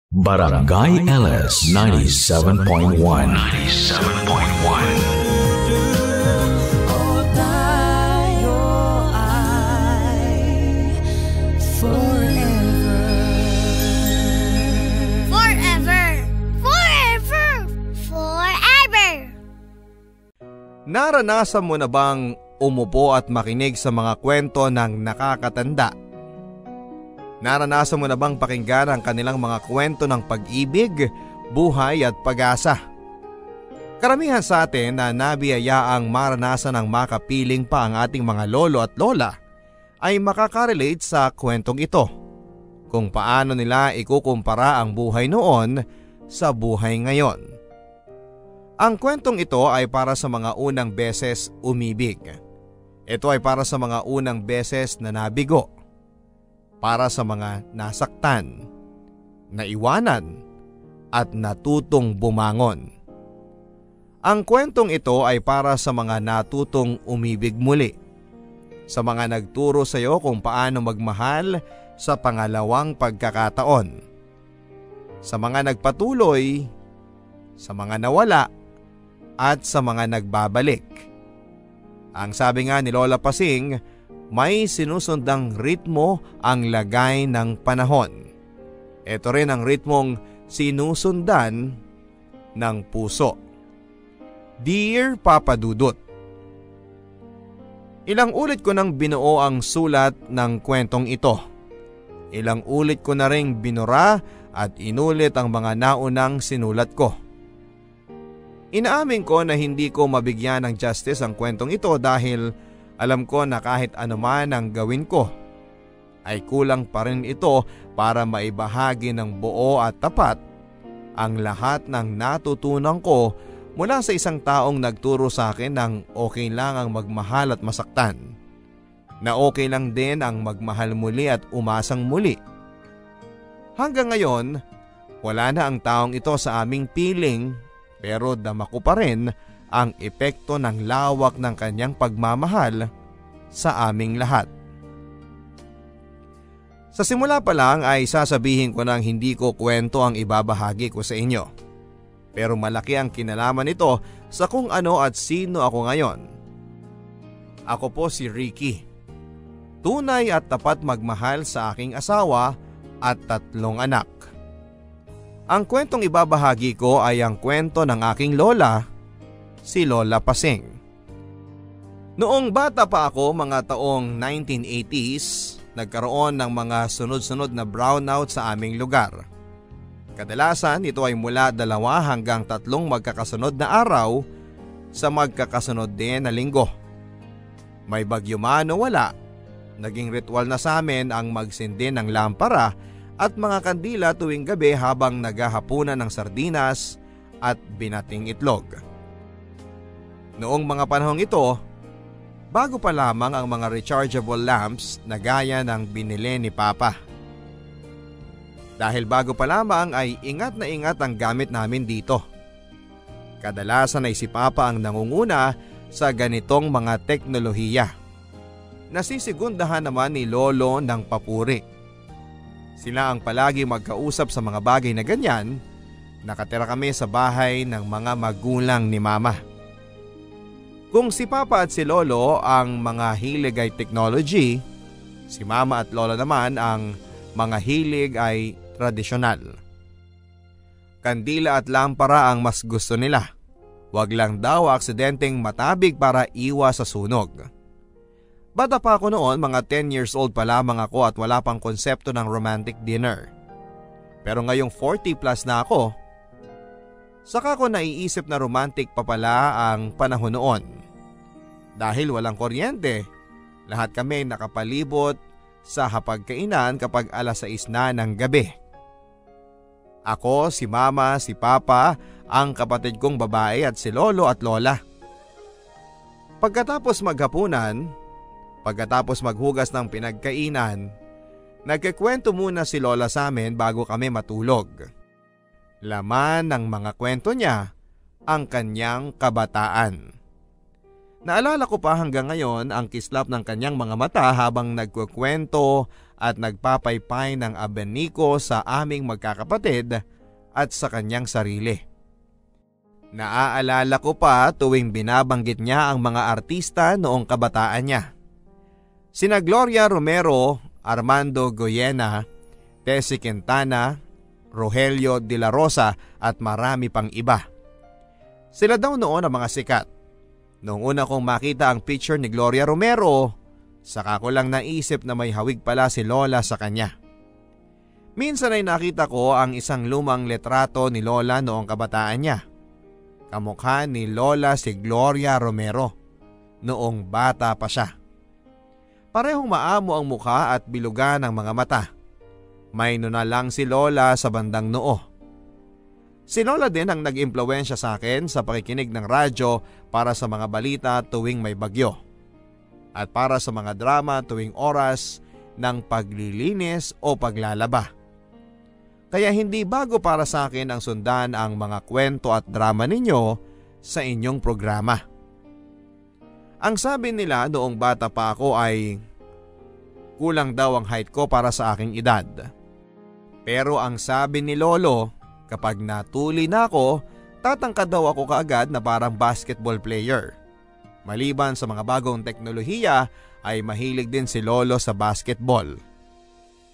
Barangay LS 97.1. 97.1. Naranasan mo na bang umupo at makinig sa mga kwento ng nakakatanda? Naranasan mo na bang pakinggan ang kanilang mga kwento ng pag-ibig, buhay at pag-asa? Karamihan sa atin na nabiyayaang maranasan ng makapiling pa ang ating mga lolo at lola ay makakarelate sa kwentong ito, kung paano nila ikukumpara ang buhay noon sa buhay ngayon. Ang kwentong ito ay para sa mga unang beses umibig. Ito ay para sa mga unang beses na nabigo. Para sa mga nasaktan, naiwanan, at natutong bumangon. Ang kwentong ito ay para sa mga natutong umibig muli. Sa mga nagturo sa iyo kung paano magmahal sa pangalawang pagkakataon. Sa mga nagpatuloy, sa mga nawala, at sa mga nagbabalik. Ang sabi nga ni Lola Pasing, may sinusundang ritmo ang lagay ng panahon. Ito rin ang ritmong sinusundan ng puso. Dear Papa Dudut, ilang ulit ko nang binuo ang sulat ng kwentong ito. Ilang ulit ko na ring binura at inulit ang mga naunang sinulat ko. Inaamin ko na hindi ko mabigyan ng justice ang kwentong ito dahil alam ko na kahit anuman ang gawin ko ay kulang pa rin ito para maibahagi ng buo at tapat ang lahat ng natutunan ko mula sa isang taong nagturo sa akin ng okay lang ang magmahal at masaktan, na okay lang din ang magmahal muli at umasang muli. Hanggang ngayon, wala na ang taong ito sa aming piling. Pero dama ko pa rin ang epekto ng lawak ng kanyang pagmamahal sa aming lahat. Sa simula pa lang ay sasabihin ko nang hindi ko kwento ang ibabahagi ko sa inyo. Pero malaki ang kinalaman nito sa kung ano at sino ako ngayon. Ako po si Ricky. Tunay at tapat magmahal sa aking asawa at 3 anak. Ang kwentong ibabahagi ko ay ang kwento ng aking lola, si Lola Pasing. Noong bata pa ako, mga taong 1980s, nagkaroon ng mga sunod-sunod na brownout sa aming lugar. Kadalasan ito ay mula 2 hanggang 3 magkakasunod na araw sa magkakasunod din na linggo. May bagyo man o wala, naging ritual na sa amin ang magsindi ng lampara at mga kandila tuwing gabi habang naghahapunan ng sardinas at binating itlog. Noong mga panahong ito, bago pa lamang ang mga rechargeable lamps na gaya ng binili ni Papa. Dahil bago pa lamang ay ingat na ingat ang gamit namin dito. Kadalasan ay si Papa ang nangunguna sa ganitong mga teknolohiya. Nasisigundahan naman ni Lolo ng papuri. Sila ang palagi magkausap sa mga bagay na ganyan. Nakatira kami sa bahay ng mga magulang ni Mama. Kung si Papa at si Lolo ang mga hilig ay technology, si Mama at Lola naman ang mga hilig ay tradisyonal. Kandila at lampara ang mas gusto nila. Wag lang daw aksidenteng matabig para iwas sa sunog. Bata pa ako noon, mga 10 years old pa lamang ako at wala pang konsepto ng romantic dinner. Pero ngayong 40 plus na ako, saka ko naiisip na romantic pa pala ang panahon noon. Dahil walang kuryente, lahat kami nakapalibot sa hapagkainan kapag 6:00 na ng gabi. Ako, si Mama, si Papa, ang kapatid kong babae at si Lolo at Lola. Pagkatapos maghapunan, pagkatapos maghugas ng pinagkainan, nagkikwento muna si Lola sa amin bago kami matulog. Laman ng mga kwento niya ang kanyang kabataan. Naalala ko pa hanggang ngayon ang kislap ng kanyang mga mata habang nagkukwento at nagpapaypay ng abaniko sa aming magkakapatid at sa kanyang sarili. Naaalala ko pa tuwing binabanggit niya ang mga artista noong kabataan niya. Sina Gloria Romero, Armando Goyena, Tessie Quintana, Rogelio de la Rosa at marami pang iba. Sila daw noon ang mga sikat. Noong una kong makita ang picture ni Gloria Romero, saka ko lang naisip na may hawig pala si Lola sa kanya. Minsan ay nakita ko ang isang lumang letrato ni Lola noong kabataan niya. Kamukha ni Lola si Gloria Romero noong bata pa siya. Parehong maamo ang mukha at bilugan ng mga mata. May na lang si Lola sa bandang noo. Si Lola din ang nag-impluwensya sa akin sa pakikinig ng radyo para sa mga balita tuwing may bagyo at para sa mga drama tuwing oras ng paglilinis o paglalaba. Kaya hindi bago para sa akin ang sundan ang mga kwento at drama ninyo sa inyong programa. Ang sabi nila noong bata pa ako ay kulang daw ang height ko para sa aking edad. Pero ang sabi ni Lolo, kapag natuli na ako, tatangkad daw ako kaagad na parang basketball player. Maliban sa mga bagong teknolohiya ay mahilig din si Lolo sa basketball.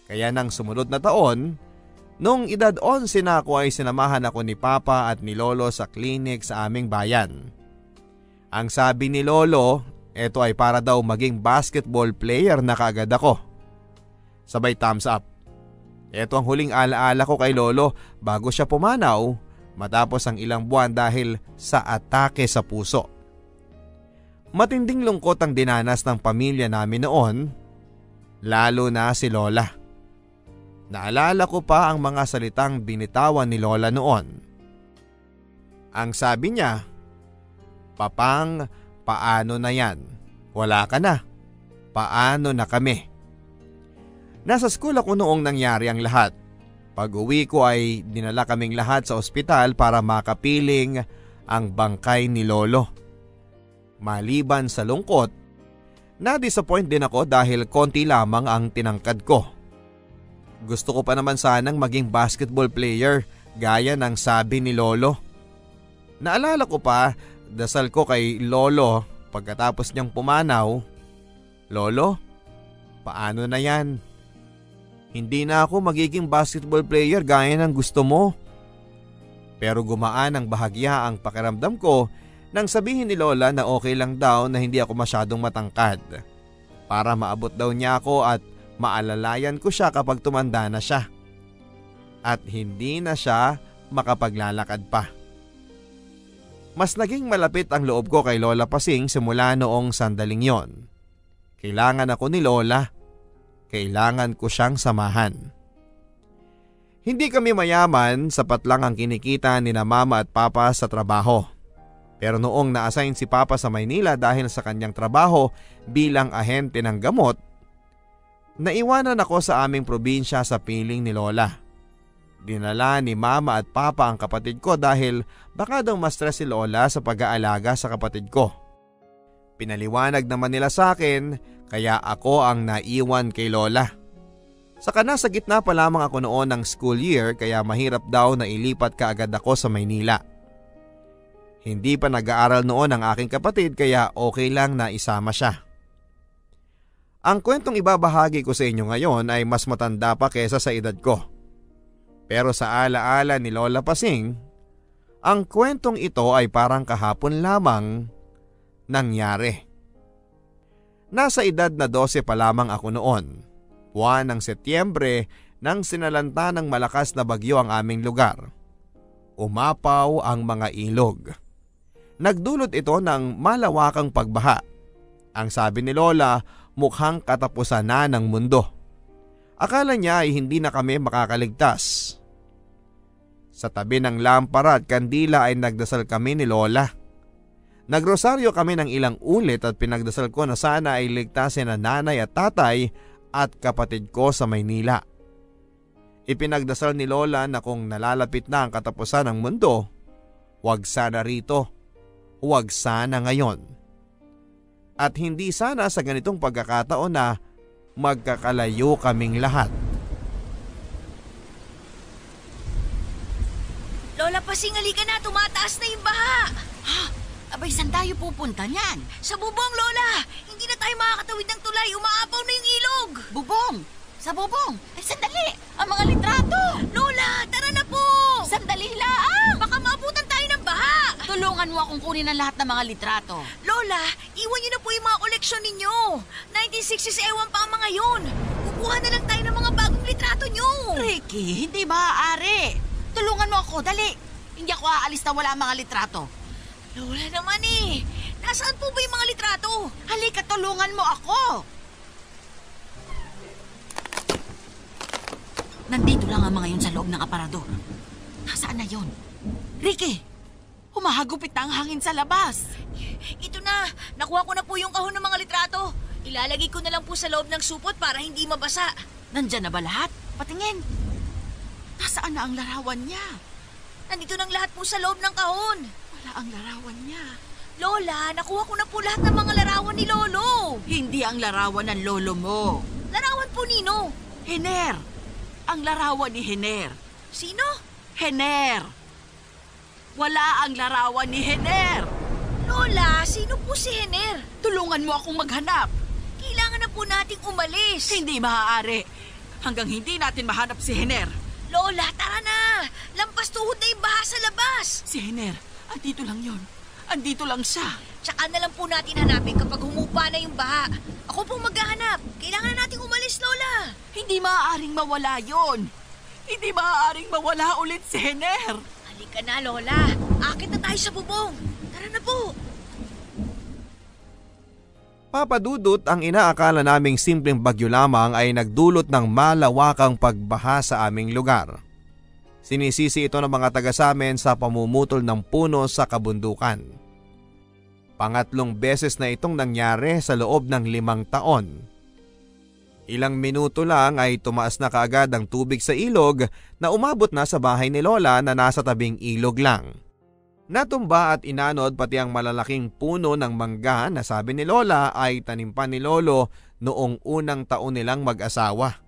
Kaya nang sumunod na taon, nung edad 11 na ako ay sinamahan ako ni Papa at ni Lolo sa klinik sa aming bayan. Ang sabi ni Lolo, eto ay para daw maging basketball player na kaagad ako. Sabay thumbs up. Ito ang huling alaala ko kay Lolo bago siya pumanaw matapos ang ilang buwan dahil sa atake sa puso. Matinding lungkot ang dinanas ng pamilya namin noon, lalo na si Lola. Naalala ko pa ang mga salitang binitawan ni Lola noon. Ang sabi niya, "Papang, paano na yan? Wala ka na. Paano na kami?" Nasa school ako noong nangyari ang lahat. Pag-uwi ko ay dinala kaming lahat sa ospital para makapiling ang bangkay ni Lolo. Maliban sa lungkot, na-disappoint din ako dahil konti lamang ang tinangkad ko. Gusto ko pa naman sanang maging basketball player gaya ng sabi ni Lolo. Naalala ko pa, dasal ko kay Lolo pagkatapos niyang pumanaw, "Lolo, paano na yan? Hindi na ako magiging basketball player gaya ng gusto mo." Pero gumaan ang bahagya ang pakiramdam ko nang sabihin ni Lola na okay lang daw na hindi ako masyadong matangkad. Para maabot daw niya ako at maalalayan ko siya kapag tumanda na siya. At hindi na siya makapaglalakad pa. Mas naging malapit ang loob ko kay Lola Pasing simula noong sandaling yon. Kailangan ako ni Lola. Kailangan ko siyang samahan. Hindi kami mayaman, sapat lang ang kinikita ni na Mama at Papa sa trabaho. Pero noong na-assign si Papa sa Maynila dahil sa kanyang trabaho bilang ahente ng gamot, naiwanan ako sa aming probinsya sa piling ni Lola. Dinala ni Mama at Papa ang kapatid ko dahil baka daw ma-stress si Lola sa pag-aalaga sa kapatid ko. Pinaliwanag naman nila sa akin kaya ako ang naiwan kay Lola. Saka nasa gitna pa lamang ako noon ng school year kaya mahirap daw na ilipat kaagad ako sa Maynila. Hindi pa nag-aaral noon ang aking kapatid kaya okay lang na isama siya. Ang kwentong ibabahagi ko sa inyo ngayon ay mas matanda pa kesa sa edad ko. Pero sa alaala ni Lola Pasing, ang kwentong ito ay parang kahapon lamang nangyari. Nasa edad na 12 pa lamang ako noon. Buwan ng Setyembre nang sinalanta ng malakas na bagyo ang aming lugar. Umapaw ang mga ilog. Nagdulot ito ng malawakang pagbaha. Ang sabi ni Lola, mukhang katapusan na ng mundo. Akala niya ay hindi na kami makakaligtas. Sa tabi ng lampara at kandila ay nagdasal kami ni Lola. Nagrosaryo kami ng ilang ulit at pinagdasal ko na sana ay ligtasin ang nanay at tatay at kapatid ko sa Maynila. Ipinagdasal ni Lola na kung nalalapit na ang katapusan ng mundo, huwag sana rito, huwag sana ngayon. At hindi sana sa ganitong pagkakataon na magkakalayo kaming lahat. Lola Pasing, halika na, tumataas na yung baha. Ha? Abay, saan tayo pupunta niyan? Sa bubong, Lola! Hindi na tayo makakatawid ng tulay, umaapaw na yung ilog! Bubong! Sa bubong! Ay, sandali! Ang mga litrato! Lola, tara na po! Sandali lang! Baka maabutan tayo ng baha! Tulungan mo akong kunin ang lahat ng mga litrato. Lola, iwan niyo na po yung mga koleksyon ninyo. 1960s ewan pa ang mga yun. Kukuha na lang tayo ng mga bagong litrato niyo. Ricky, hindi maaari. Tulungan mo ako, dali. Hindi ako aalis na wala ang mga litrato. Lola naman eh. Nasaan po ba yung mga litrato? Halika, tulungan mo ako. Nandito lang ang mga yun sa loob ng aparador. Nasaan na yun? Ricky, humahagupit na ang hangin sa labas. Ito na, nakuha ko na po yung kahon ng mga litrato. Ilalagay ko na lang po sa loob ng supot para hindi mabasa. Nandyan na ba lahat? Patingin. Nasaan na ang larawan niya? Nandito nang lahat po sa loob ng kahon. Wala ang larawan niya. Lola, nakuha ko na po lahat ng mga larawan ni Lolo. Hindi ang larawan ng lolo mo. Larawan po nino. Hener. Ang larawan ni Hener. Sino? Hener. Wala ang larawan ni Hener. Lola, sino po si Hener? Tulungan mo akong maghanap. Kailangan na po nating umalis. Hindi maaari. Hanggang hindi natin mahanap si Hener. Lola, tara na! Lampas tuhod na yung baha sa labas! Si Hener, andito lang yon. Andito lang siya. Tsaka na lang po natin hanapin kapag humupa na yung baha. Ako pong maghahanap. Kailangan na nating umalis, Lola. Hindi maaaring mawala yon. Hindi maaaring mawala ulit si Hener. Halika na, Lola. Akit na tayo sa bubong. Tara na po. Papadudot, ang inaakala naming simpleng bagyo lamang ay nagdulot ng malawakang pagbaha sa aming lugar. Sinisisi ito ng mga taga sa amin sa pamumutol ng puno sa kabundukan. Pangatlong beses na itong nangyari sa loob ng 5 taon. Ilang minuto lang ay tumaas na kaagad ang tubig sa ilog na umabot na sa bahay ni Lola na nasa tabing ilog lang. Natumba at inanod pati ang malalaking puno ng mangga na sabi ni Lola ay tanim pa ni Lolo noong unang taon nilang mag-asawa.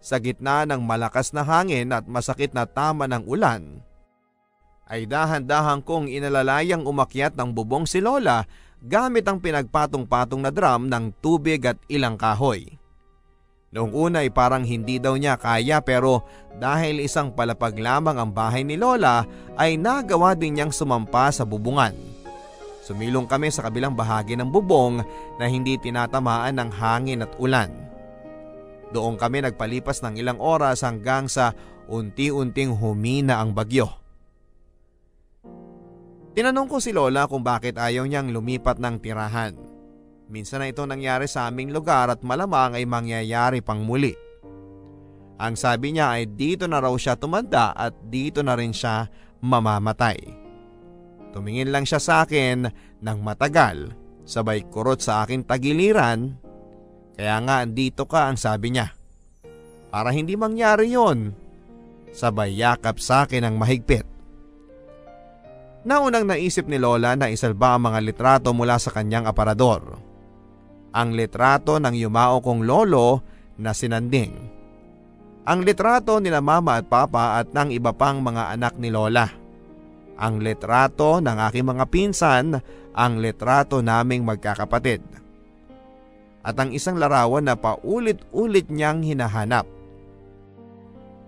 Sa gitna ng malakas na hangin at masakit na tama ng ulan, ay dahan-dahan kong inalalayang umakyat ng bubong si Lola gamit ang pinagpatong-patong na drum ng tubig at ilang kahoy. Noong una ay parang hindi daw niya kaya pero dahil isang palapag lamang ang bahay ni Lola ay nagawa din niyang sumampa sa bubungan. Sumilong kami sa kabilang bahagi ng bubong na hindi tinatamaan ng hangin at ulan. Doon kami nagpalipas ng ilang oras hanggang sa unti-unting humina ang bagyo. Tinanong ko si Lola kung bakit ayaw niyang lumipat ng tirahan. Minsan na ito nangyari sa aming lugar at malamang ay mangyayari pang muli. Ang sabi niya ay dito na raw siya tumanda at dito na rin siya mamamatay. Tumingin lang siya sa akin ng matagal, sabay kurot sa aking tagiliran. Kaya nga andito ka, ang sabi niya. Para hindi mangyari yon, sabay yakap sa akin ng mahigpit. Naunang naisip ni Lola na isalba ang mga litrato mula sa kanyang aparador. Ang litrato ng yumao kong lolo na sinanding. Ang litrato nila mama at papa at ng iba pang mga anak ni Lola. Ang litrato ng aking mga pinsan, ang litrato naming magkakapatid. At ang isang larawan na paulit-ulit niyang hinahanap.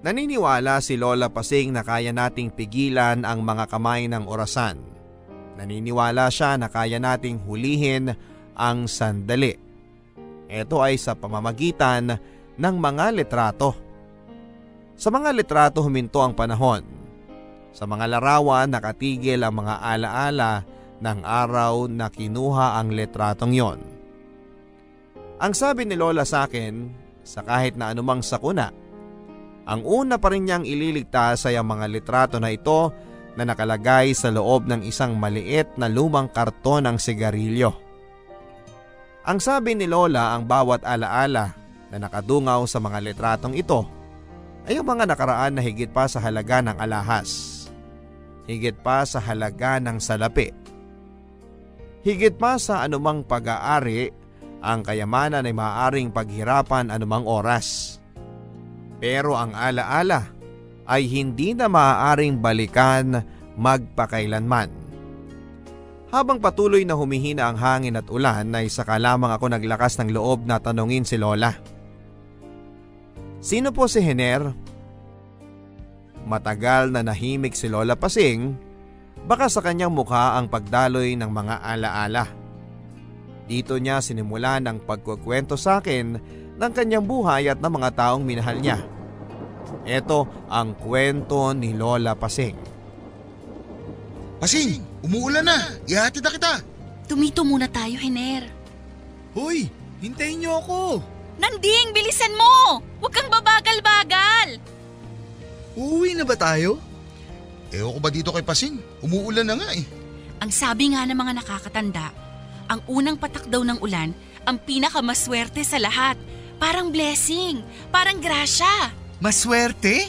Naniniwala si Lola Pasing na kaya nating pigilan ang mga kamay ng orasan. Naniniwala siya na kaya nating hulihin ang sandali. Ito ay sa pamamagitan ng mga litrato. Sa mga litrato huminto ang panahon. Sa mga larawan nakatigil ang mga alaala ng araw na kinuha ang litratong yon. Ang sabi ni Lola sa akin, sa kahit na anumang sakuna, ang una pa rin niyang ililigtas ay ang mga litrato na ito na nakalagay sa loob ng isang maliit na lumang karton ng sigarilyo. Ang sabi ni Lola, ang bawat alaala na nakadungaw sa mga litratong ito ay ang mga nakaraan na higit pa sa halaga ng alahas, higit pa sa halaga ng salapi, Higit pa sa anumang pag-aari, ang kayamanan ay maaaring paghirapan anumang oras. Pero ang alaala ay hindi na maaaring balikan magpakailanman. Habang patuloy na humihina ang hangin at ulan ay saka lamang ako naglakas ng loob na tanungin si Lola. Sino po si Hener? Matagal na nahimik si Lola Pasing. Baka sa kanyang mukha ang pagdaloy ng mga alaala. Dito niya sinimulan ang pagkukwento sa akin ng kanyang buhay at ng mga taong minahal niya. Ito ang kwento ni Lola Pasing. Pasing, umuulan na. Ihatid na kita. Tumito muna tayo, Hener. Hoy, hintayin niyo ako. Nanding, bilisan mo! Huwag kang babagal-bagal! Uuwi na ba tayo? Ewan ko ba dito kay Pasing? Umuulan na nga eh. Ang sabi nga ng mga nakakatanda, ang unang patak daw ng ulan ang pinakamaswerte sa lahat. Parang blessing, parang grasya. Maswerte?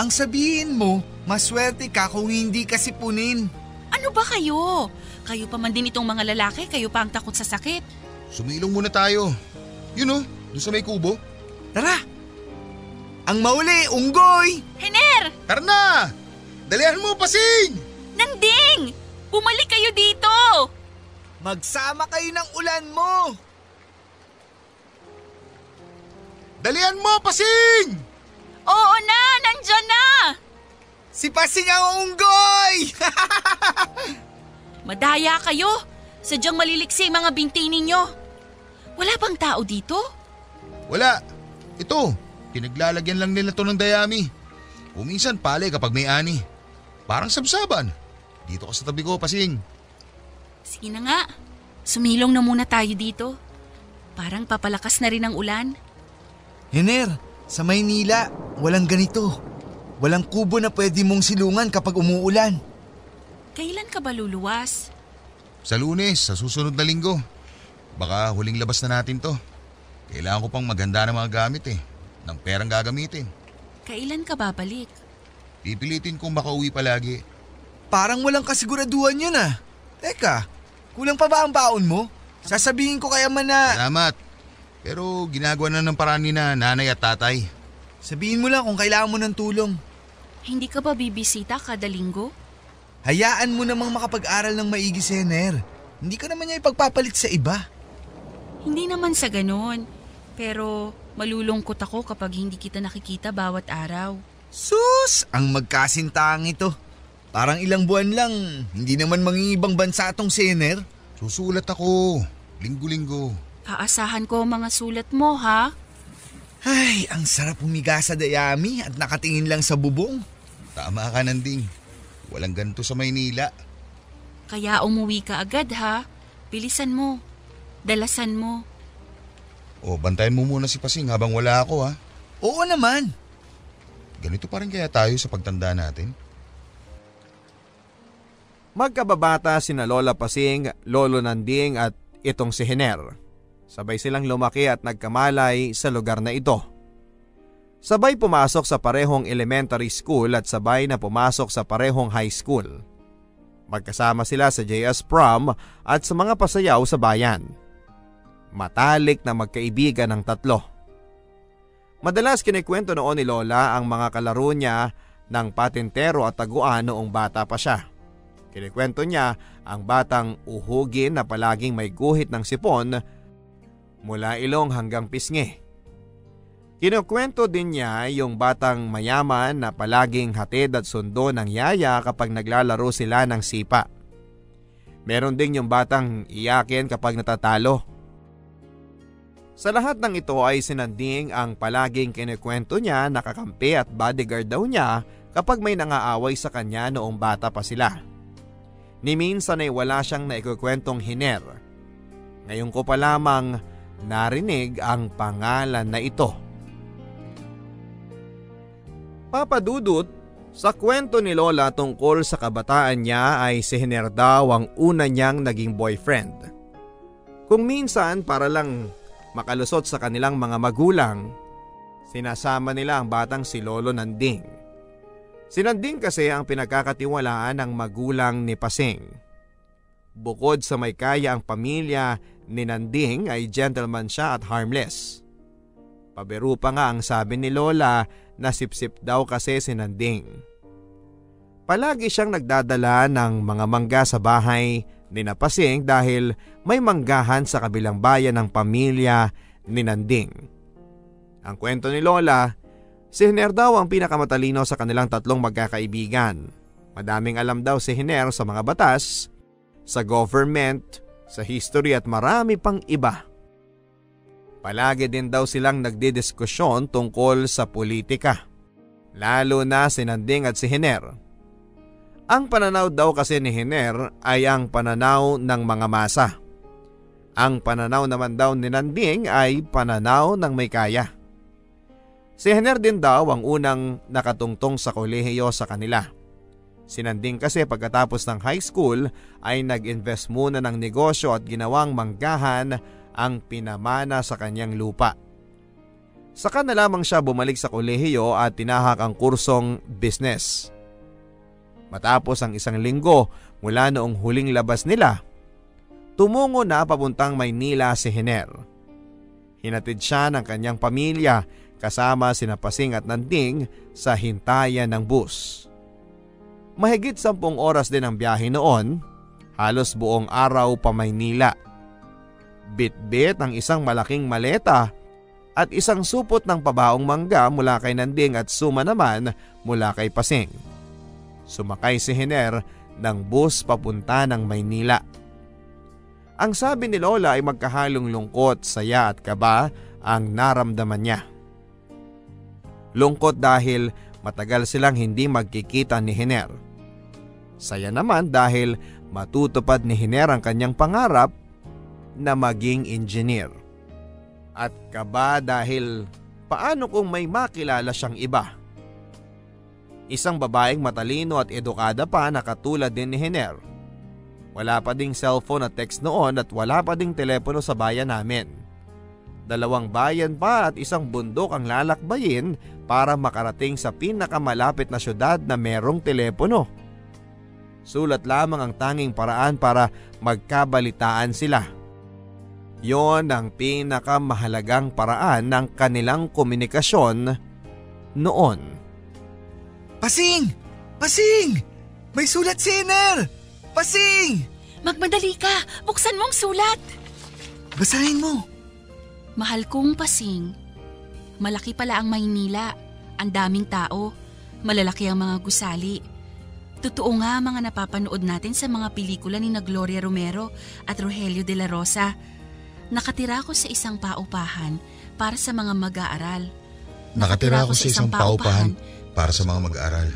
Ang sabihin mo, maswerte ka kung hindi ka sipunin. Ano ba kayo? Kayo pa man din itong mga lalaki, kayo pa ang takot sa sakit. Sumilong muna tayo. Yun oh, doon sa may kubo. Tara! Ang mauli, unggoy! Hener! Tara na! Dalihan mo, Pasing! Nanding! Bumalik kayo dito! Magsama kayo ng ulan mo! Dalihan mo, Pasing! Oo na! Nandyan na! Si Pasing ang unggoy! Madaya kayo! Sadyang maliliksi mga binti ninyo. Wala bang tao dito? Wala. Ito, pinaglalagyan lang nila to ng dayami. O minsan pale kapag may ani. Parang sabsaban. Dito ka sa tabi ko, Pasing. Sige na nga. Sumilong na muna tayo dito. Parang papalakas na rin ang ulan. Hener, sa Maynila, walang ganito. Walang kubo na pwede mong silungan kapag umuulan. Kailan ka ba luluwas? Sa Lunes, sa susunod na linggo. Baka huling labas na natin to. Kailangan ko pang maganda ng mga gamit eh. Ng perang gagamitin. Kailan ka babalik? Pipilitin kong makauwi palagi. Parang walang kasiguraduhan yun ah. Teka, kulang pa ba ang baon mo? Sasabihin ko kaya man na… Salamat. Pero ginagawa na ng paraan ni na nanay at tatay. Sabihin mo lang kung kailangan mo ng tulong. Hindi ka ba bibisita kada linggo? Hayaan mo namang makapag-aral ng maigi si Hener. Hindi ka naman niya ipagpapalit sa iba. Hindi naman sa ganon. Pero malulungkot ako kapag hindi kita nakikita bawat araw. Sus! Ang magkasintang ito. Parang ilang buwan lang, hindi naman mangingibang bansa tong si Hener. Susulat ako. Linggo-linggo. Aasahan ko ang mga sulat mo, ha? Ay, ang sarap humiga sa dayami at nakatingin lang sa bubong. Tama ka, Nanding. Walang ganito sa Maynila. Kaya umuwi ka agad, ha? Bilisan mo. Dalasan mo. O, bantayan mo muna si Pasing habang wala ako ha. Oo naman. Ganito pa rin kaya tayo sa pagtanda natin? Magkababata sina Lola Pasing, Lolo Nanding at itong si Hener. Sabay silang lumaki at nagkamalay sa lugar na ito. Sabay pumasok sa parehong elementary school at sabay na pumasok sa parehong high school. Magkasama sila sa JS Prom at sa mga pasayaw sa bayan. Matalik na magkaibigan ng tatlo. Madalas kinikwento noon ni Lola ang mga kalaro niya ng patintero at taguan noong bata pa siya. Kinikwento niya ang batang uhugin na palaging may guhit ng sipon mula ilong hanggang pisngi. Kinukwento din niya yung batang mayaman na palaging hatid at sundo ng yaya kapag naglalaro sila ng sipa. Meron din yung batang iyakin kapag natatalo. Sa lahat ng ito ay sinanding ang palaging kinikwento niya na kakampi at bodyguard daw niya kapag may nangaaway sa kanya noong bata pa sila. Ni minsan ay wala siyang naikukwentong Hener. Ngayon ko pa lamang narinig ang pangalan na ito. Papadudot, sa kwento ni Lola tungkol sa kabataan niya ay si Hener daw ang una niyang naging boyfriend. Kung minsan para lang makalusot sa kanilang mga magulang, sinasama nila ang batang si Lolo Nanding. Si Nanding kasi ang pinagkakatiwalaan ng magulang ni Pasing. Bukod sa may kaya ang pamilya ni Nanding ay gentleman siya at harmless. Pabiro pa nga ang sabi ni Lola na sipsip daw kasi si Nanding. Palagi siyang nagdadala ng mga mangga sa bahay ni Napasing dahil may manggahan sa kabilang bayan ng pamilya ni Nanding. Ang kwento ni Lola, si Hiner daw ang pinakamatalino sa kanilang tatlong magkakaibigan. Madaming alam daw si Hiner sa mga batas, sa government, sa history at marami pang iba. Palagi din daw silang nagdidiskusyon tungkol sa politika, lalo na si Nanding at si Hiner. Ang pananaw daw kasi ni Hiner ay ang pananaw ng mga masa. Ang pananaw naman daw ni Nanding ay pananaw ng may kaya. Si Hiner din daw ang unang nakatungtong sa kolehiyo sa kanila. Si Nanding kasi pagkatapos ng high school ay nag-invest muna ng negosyo at ginawang manggahan ang pinamana sa kanyang lupa. Saka na lamang siya bumalik sa kolehiyo at tinahak ang kursong business. Matapos ang 1 linggo mula noong huling labas nila, tumungo na papuntang Maynila si Hiner. Hinatid siya ng kanyang pamilya kasama sina Pasing at Nanding sa hintayan ng bus. Mahigit 10 oras din ang biyahe noon, halos buong araw pa Maynila. Bit-bit ang isang malaking maleta at isang supot ng pabaong mangga mula kay Nanding at suma naman mula kay Pasing. Sumakay si Hiner ng bus papunta ng Maynila. Ang sabi ni Lola ay magkahalong lungkot, saya at kaba ang naramdaman niya. Lungkot dahil matagal silang hindi magkikita ni Hiner. Saya naman dahil matutupad ni Hiner ang kanyang pangarap na maging engineer. At kaba dahil paano kung may makilala siyang iba? Isang babaeng matalino at edukada pa na katulad din ni Hiner. Wala pa ding cellphone at text noon at wala pa ding telepono sa bayan namin. 2 bayan pa at isang bundok ang lalakbayin para makarating sa pinakamalapit na syudad na merong telepono. Sulat lamang ang tanging paraan para magkabalitaan sila. Yon ang pinakamahalagang paraan ng kanilang komunikasyon noon. Pasing! Pasing! May sulat si Hiner! Pasing! Magmadali ka! Buksan mo ang sulat! Basahin mo! Mahal kong Pasing, malaki pala ang Maynila. Ang daming tao. Malalaki ang mga gusali. Totoo nga mga napapanood natin sa mga pelikula ni na Gloria Romero at Rogelio de la Rosa. Nakatira ako sa isang paupahan para sa mga mag-aaral. Nakatira ako sa isang paupahan para sa mga mag-aaral.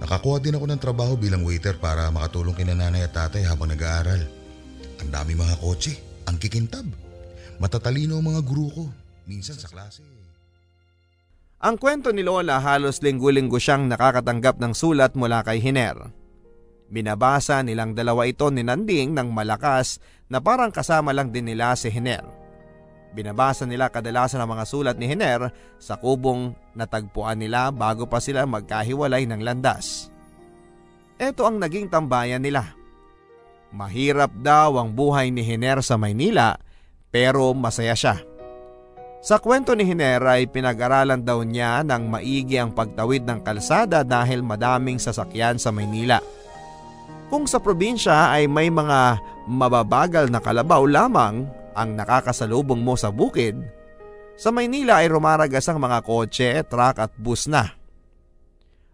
Nakakuha din ako ng trabaho bilang waiter para makatulong kina nanay at tatay habang nag-aaral. Ang dami mga kotse, ang kikintab. Matatalino ang mga guro ko, minsan sa klase. Ang kwento ni Lola halos linggo-linggo siyang nakakatanggap ng sulat mula kay Hiner. Binabasa nilang dalawa ito ni Nanding ng malakas na parang kasama lang din nila si Hiner. Binabasa nila kadalasan ang mga sulat ni Hiner sa kubong natagpuan nila bago pa sila magkahiwalay ng landas. Ito ang naging tambayan nila. Mahirap daw ang buhay ni Hiner sa Maynila pero masaya siya. Sa kwento ni Hiner ay pinag-aralan daw niya ng maigi ang pagtawid ng kalsada dahil madaming sasakyan sa Maynila. Kung sa probinsya ay may mga mababagal na kalabaw lamang ang nakakasalubong mo sa bukid, sa Maynila ay rumaragas ang mga kotse, truck at bus na.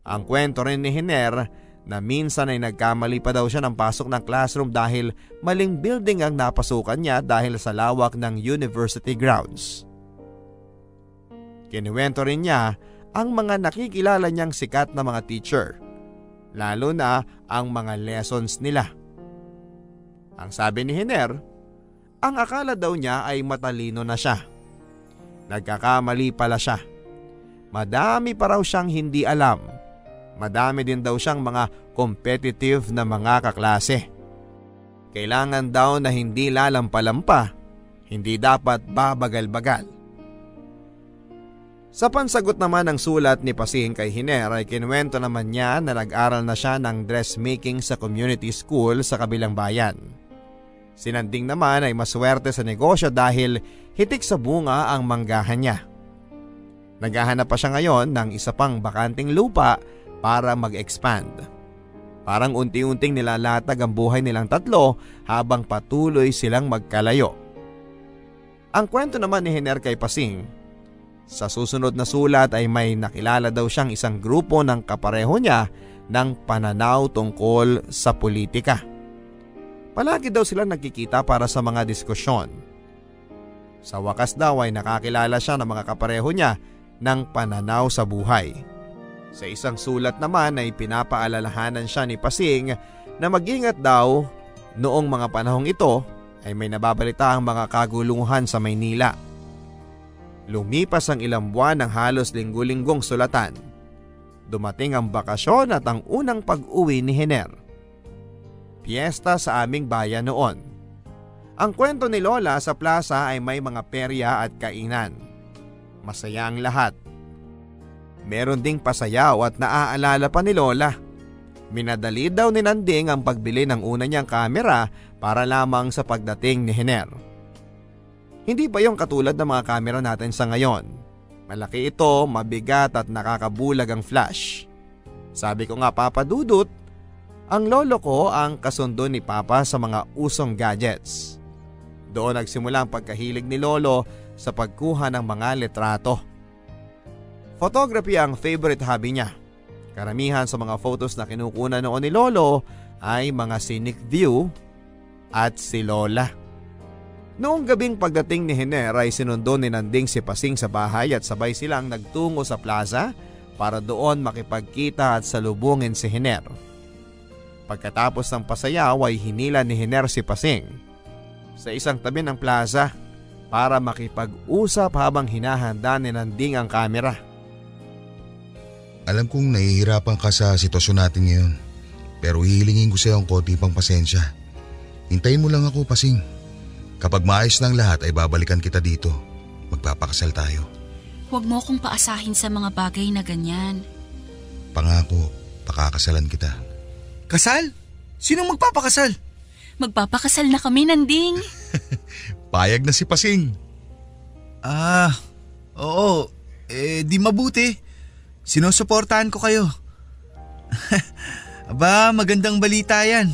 Ang kwento rin ni Hiner na minsan ay nagkamali pa daw siya ng pasok ng classroom dahil maling building ang napasukan niya dahil sa lawak ng university grounds. Kinuwento rin niya ang mga nakikilala niyang sikat na mga teacher, lalo na ang mga lessons nila. Ang sabi ni Hiner, ang akala daw niya ay matalino na siya. Nagkakamali pala siya. Madami pa raw siyang hindi alam. Madami din daw siyang mga competitive na mga kaklase. Kailangan daw na hindi lalampalampa, hindi dapat babagal-bagal. Sa pansagot naman ng sulat ni Pasing kay Hiner ay kinuwento naman niya na nag-aral na siya ng dressmaking sa community school sa kabilang bayan. Si Nanding naman ay maswerte sa negosyo dahil hitik sa bunga ang manggahan niya. Naghahanap pa siya ngayon ng isa pang bakanting lupa para mag-expand. Parang unti-unting nilalatag ang buhay nilang tatlo habang patuloy silang magkalayo. Ang kwento naman ni Hiner kay Pasing, sa susunod na sulat ay may nakilala daw siyang isang grupo ng kapareho niya ng pananaw tungkol sa politika. Palagi daw sila nagkikita para sa mga diskusyon. Sa wakas daw ay nakakilala siya ng mga kapareho niya ng pananaw sa buhay. Sa isang sulat naman ay pinapaalalahanan siya ni Pasing na mag-ingat daw noong mga panahong ito ay may nababalita ang mga kaguluhan sa Maynila. Lumipas ang ilang buwan ng halos linggo-linggong sulatan. Dumating ang bakasyon at ang unang pag-uwi ni Hiner. Piyesta sa aming bayan noon. Ang kwento ni Lola sa plaza ay may mga perya at kainan. Masaya ang lahat. Meron ding pasayaw at naaalala pa ni Lola. Minadali daw ni Nanding ang pagbili ng una niyang kamera para lamang sa pagdating ni Hiner. Hindi ba yung katulad ng mga kamera natin sa ngayon? Malaki ito, mabigat at nakakabulag ang flash. Sabi ko nga, Papa Dudut, ang lolo ko ang kasundo ni Papa sa mga usong gadgets. Doon nagsimula ang pagkahilig ni Lolo sa pagkuha ng mga litrato. Photography ang favorite hobby niya. Karamihan sa mga photos na kinukunan noon ni Lolo ay mga scenic view at si Lola. Noong gabing pagdating ni Hiner ay sinundo ni Nanding si Pasing sa bahay at sabay silang nagtungo sa plaza para doon makipagkita at salubungin si Hiner. Pagkatapos ng pasayaw ay hinila ni Hiner si Pasing sa isang tabi ng plaza para makipag-usap habang hinahanda ni Nanding ang kamera. Alam kong nahihirapan ka sa sitwasyon natin ngayon, pero hihilingin ko sa iyo ang konti pang pasensya. Hintayin mo lang ako, Pasing. Kapag maayos ng lahat ay babalikan kita dito. Magpapakasal tayo. Huwag mo akong paasahin sa mga bagay na ganyan. Pangako, pakakasalan kita. Kasal? Sinong magpapakasal? Magpapakasal na kami, Nanding. Payag na si Pasing. Oo. Di mabuti. Sinusuportahan ko kayo. Aba, magandang balita yan.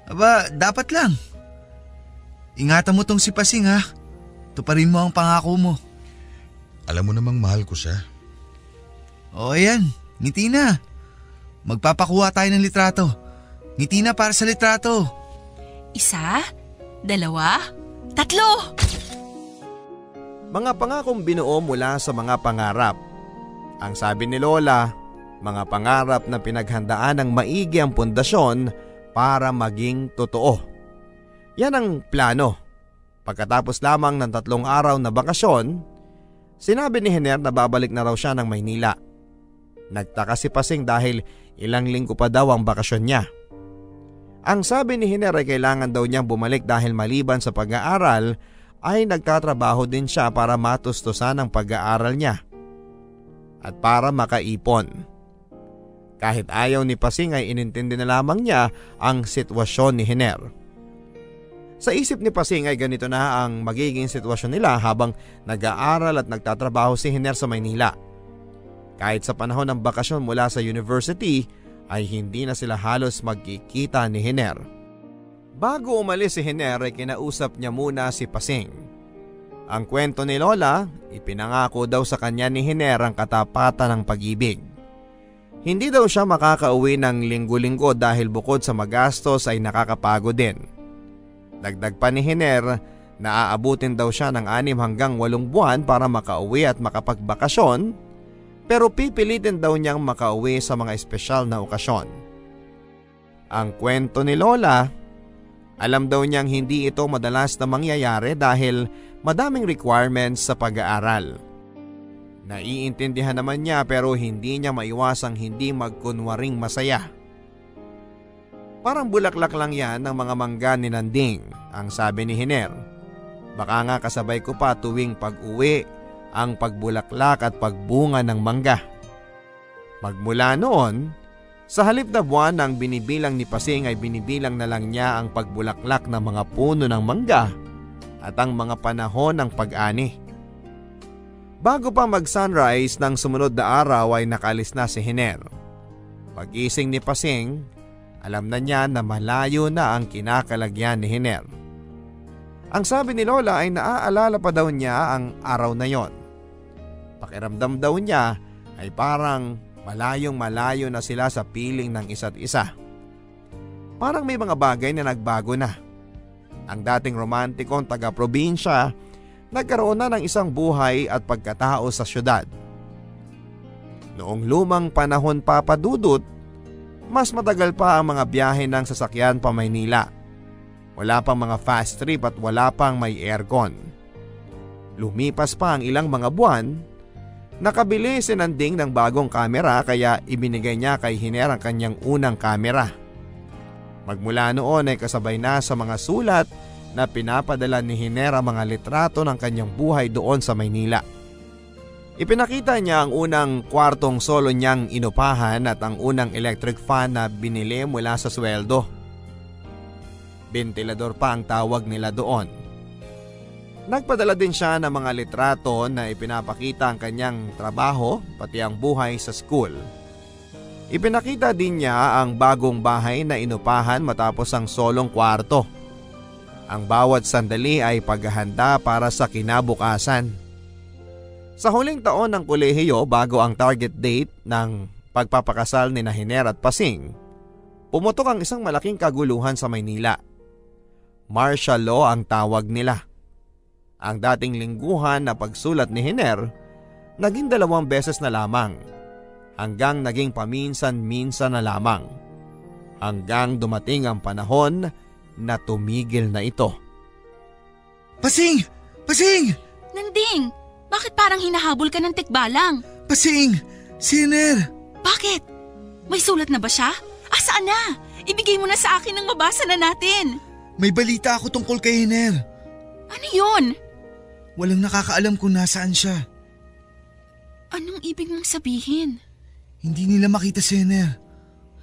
Aba, dapat lang. Ingatan mo tong si Pasing ha. Tuparin mo ang pangako mo. Alam mo namang mahal ko siya. O ayan, ngiti na. Magpapakuha tayo ng litrato. Ngiti na para sa litrato. 1, 2, 3. Mga pangakong binuo mula sa mga pangarap. Ang sabi ni Lola, mga pangarap na pinaghandaan ng maigi ang pundasyon para maging totoo. Yan ang plano. Pagkatapos lamang ng 3 araw na bakasyon, sinabi ni Hiner na babalik na raw siya ng Maynila. Nagtaka si Pasing dahil ilang linggo pa daw ang bakasyon niya. Ang sabi ni Hiner ay kailangan daw niyang bumalik dahil maliban sa pag-aaral ay nagtatrabaho din siya para matustusan ang pag-aaral niya at para makaipon. Kahit ayaw ni Pasing ay inintindi na lamang niya ang sitwasyon ni Hiner. Sa isip ni Pasing ay ganito na ang magiging sitwasyon nila habang nag-aaral at nagtatrabaho si Hiner sa Maynila. Kahit sa panahon ng bakasyon mula sa university ay hindi na sila halos magkikita ni Hiner. Bago umalis si Hiner ay kinausap niya muna si Pasing. Ang kwento ni Lola, ipinangako daw sa kanya ni Hiner ang katapatan ng pag-ibig. Hindi daw siya makakauwi ng linggo-linggo dahil bukod sa magastos ay nakakapagod din. Dagdag pa ni Hiner na aabutin daw siya ng 6 hanggang 8 buwan para makauwi at makapagbakasyon, pero pipilitin daw niyang makauwi sa mga espesyal na okasyon. Ang kwento ni Lola, alam daw niyang hindi ito madalas na mangyayari dahil madaming requirements sa pag-aaral. Naiintindihan naman niya pero hindi niya maiwasang hindi magkunwaring masaya. Parang bulaklak lang yan ng mga mangga ni Nanding, ang sabi ni Hiner. Baka nga kasabay ko pa tuwing pag-uwi ang pagbulaklak at pagbunga ng mangga. Magmula noon, sa halip na buwan ng binibilang ni Pasing ay binibilang na lang niya ang pagbulaklak ng mga puno ng mangga at ang mga panahon ng pag-ani. Bago pa mag-sunrise ng sumunod na araw ay nakalis na si Hiner. Pag-gising ni Pasing, alam na niya na malayo na ang kinakalagyan ni Hiner. Ang sabi ni Lola ay naaalala pa daw niya ang araw na yon. Pakiramdam daw niya ay parang malayong-malayo na sila sa piling ng isa't isa. Parang may mga bagay na nagbago na. Ang dating romantikong taga-probinsya, nagkaroon na ng isang buhay at pagkatao sa syudad. Noong lumang panahon pa, Padudot, mas matagal pa ang mga biyahe ng sasakyan pa Maynila. Wala pang mga fast trip at wala pang may aircon. Lumipas pa ang ilang mga buwan, nakabili si Nanding ng bagong kamera kaya ibinigay niya kay Hiner ang kanyang unang kamera. Magmula noon ay kasabay na sa mga sulat na pinapadala ni Hiner ang mga litrato ng kanyang buhay doon sa Maynila. Ipinakita niya ang unang kwartong solo niyang inupahan at ang unang electric fan na binili mula sa sweldo. Bentilador pa ang tawag nila doon. Nagpadala din siya ng mga litrato na ipinapakita ang kanyang trabaho pati ang buhay sa school. Ipinakita din niya ang bagong bahay na inupahan matapos ang solong kwarto. Ang bawat sandali ay paghahanda para sa kinabukasan. Sa huling taon ng kolehiyo bago ang target date ng pagpapakasal ni Hiner at Pasing, pumutok ang isang malaking kaguluhan sa Maynila. Martial law ang tawag nila. Ang dating lingguhan na pagsulat ni Hiner, naging 2 beses na lamang, hanggang naging paminsan-minsan na lamang, hanggang dumating ang panahon na tumigil na ito. Pasing! Pasing! Nanding, bakit parang hinahabol ka ng tikbalang? Pasing! Hiner! Bakit? May sulat na ba siya? Saan na? Ibigay mo na sa akin nang mabasa na natin. May balita ako tungkol kay Hiner. Ano yun? Walang nakakaalam kung nasaan siya. Anong ibig mong sabihin? Hindi nila makita si Hiner.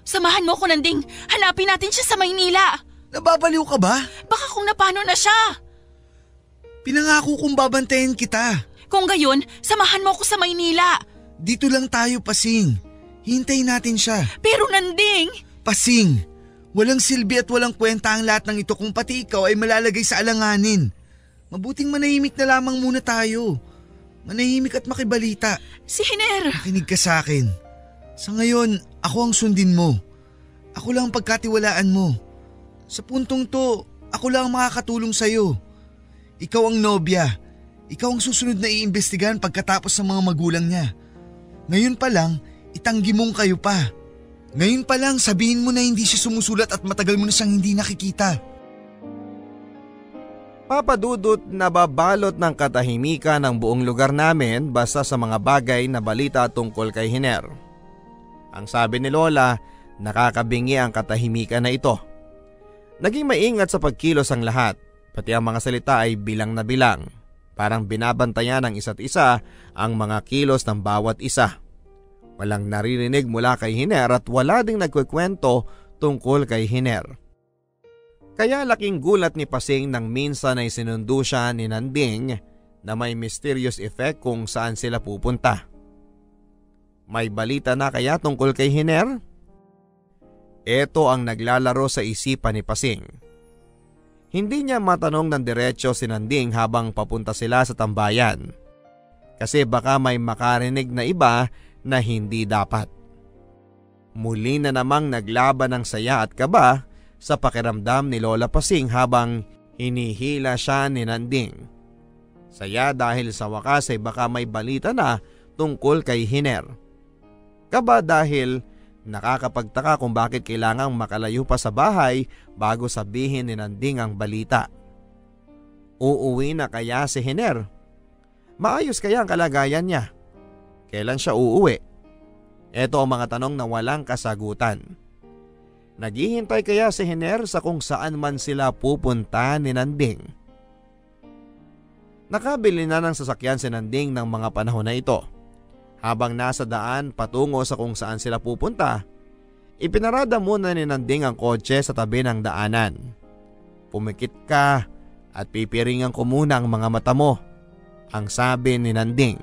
Samahan mo ko, Nanding. Hanapin natin siya sa Maynila. Nababaliw ka ba? Baka kung napano na siya. Pinangako kong babantayan kita. Kung gayon, samahan mo ko sa Maynila. Dito lang tayo, Pasing. Hintayin natin siya. Pero Nanding! Pasing, walang silbi at walang kwenta ang lahat ng ito kung pati ikaw ay malalagay sa alanganin. Mabuting manahimik na lamang muna tayo. Manahimik at makibalita. Si Hiner! Makinig ka sa akin. Sa ngayon, ako ang sundin mo. Ako lang ang pagkatiwalaan mo. Sa puntong to, ako lang ang makakatulong sa'yo. Ikaw ang nobya. Ikaw ang susunod na iimbestigahan pagkatapos ng mga magulang niya. Ngayon pa lang, itanggi mong kayo pa. Ngayon pa lang, sabihin mo na hindi siya sumusulat at matagal mo na siyang hindi nakikita. Papadudot, nababalot ng katahimikan ng buong lugar namin basta sa mga bagay na balita tungkol kay Hiner. Ang sabi ni Lola, nakakabingi ang katahimikan na ito. Naging maingat sa pagkilos ang lahat, pati ang mga salita ay bilang na bilang. Parang binabantayan ng isa't isa ang mga kilos ng bawat isa. Walang naririnig mula kay Hiner at wala ding nagkukwento tungkol kay Hiner. Kaya laking gulat ni Pasing nang minsan ay sinundo siya ni Nanding na may mysterious effect kung saan sila pupunta. May balita na kaya tungkol kay Hiner? Ito ang naglalaro sa isipan ni Pasing. Hindi niya matanong ng diretso si Nanding habang papunta sila sa tambayan. Kasi baka may makarinig na iba na hindi dapat. Muli na namang naglaban ng saya at kaba sa pakiramdam ni Lola Pasing habang hinihila siya ni Nanding. Saya dahil sa wakas ay baka may balita na tungkol kay Hiner. Kaba dahil nakakapagtaka kung bakit kailangang makalayo pa sa bahay bago sabihin ni Nanding ang balita. Uuwi na kaya si Hiner? Maayos kaya ang kalagayan niya? Kailan siya uuwi? Ito ang mga tanong na walang kasagutan. Naghihintay kaya si Hiner sa kung saan man sila pupunta ni Nanding? Nakabili na ng sasakyan si Nanding ng mga panahon na ito. Habang nasa daan patungo sa kung saan sila pupunta, ipinarada muna ni Nanding ang kotse sa tabi ng daanan. Pumikit ka at pipiringan ko muna ang mga mata mo, ang sabi ni Nanding.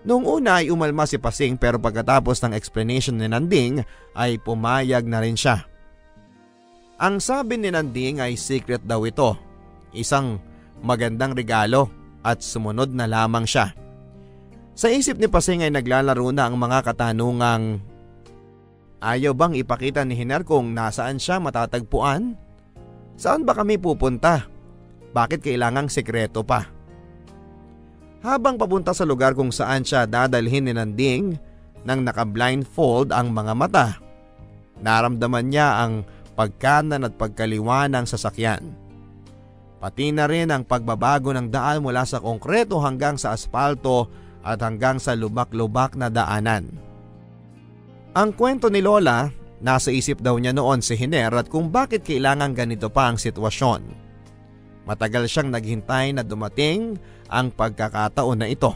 Noong una ay umalma si Pasing pero pagkatapos ng explanation ni Nanding ay pumayag na rin siya. Ang sabi ni Nanding ay secret daw ito, isang magandang regalo at sumunod na lamang siya. Sa isip ni Pasing ay naglalaro na ang mga katanungang ayaw bang ipakita ni Hiner kung nasaan siya matatagpuan? Saan ba kami pupunta? Bakit kailangang sekreto pa? Habang papunta sa lugar kung saan siya dadalhin ni Nanding nang naka-blindfold ang mga mata, naramdaman niya ang pagkanan at pagkaliwa ng sasakyan. Pati na rin ang pagbabago ng daan mula sa konkreto hanggang sa asfalto at hanggang sa lubak-lubak na daanan. Ang kwento ni Lola, nasa isip daw niya noon si Hiner at kung bakit kailangan ganito pa ang sitwasyon. Matagal siyang naghintay na dumating ang pagkakataon na ito.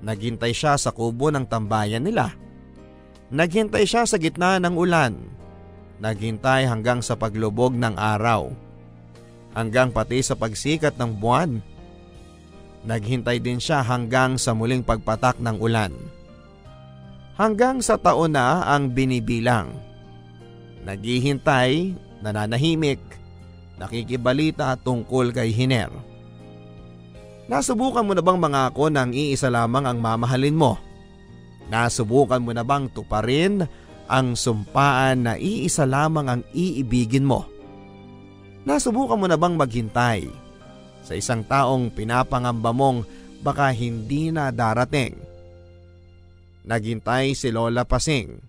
Naghintay siya sa kubo ng tambayan nila. Naghintay siya sa gitna ng ulan. Naghintay hanggang sa paglubog ng araw. Hanggang pati sa pagsikat ng buwan. Naghintay din siya hanggang sa muling pagpatak ng ulan. Hanggang sa taon na ang binibilang. Naghihintay, nananahimik, nakikibalita tungkol kay Hiner. Nasubukan mo na bang mangako ng iisa lamang ang mamahalin mo? Nasubukan mo na bang tuparin ang sumpaan na iisa lamang ang iibigin mo? Nasubukan mo na bang maghintay sa isang taong pinapangamba mong baka hindi na darating? Naghintay si Lola Pasing.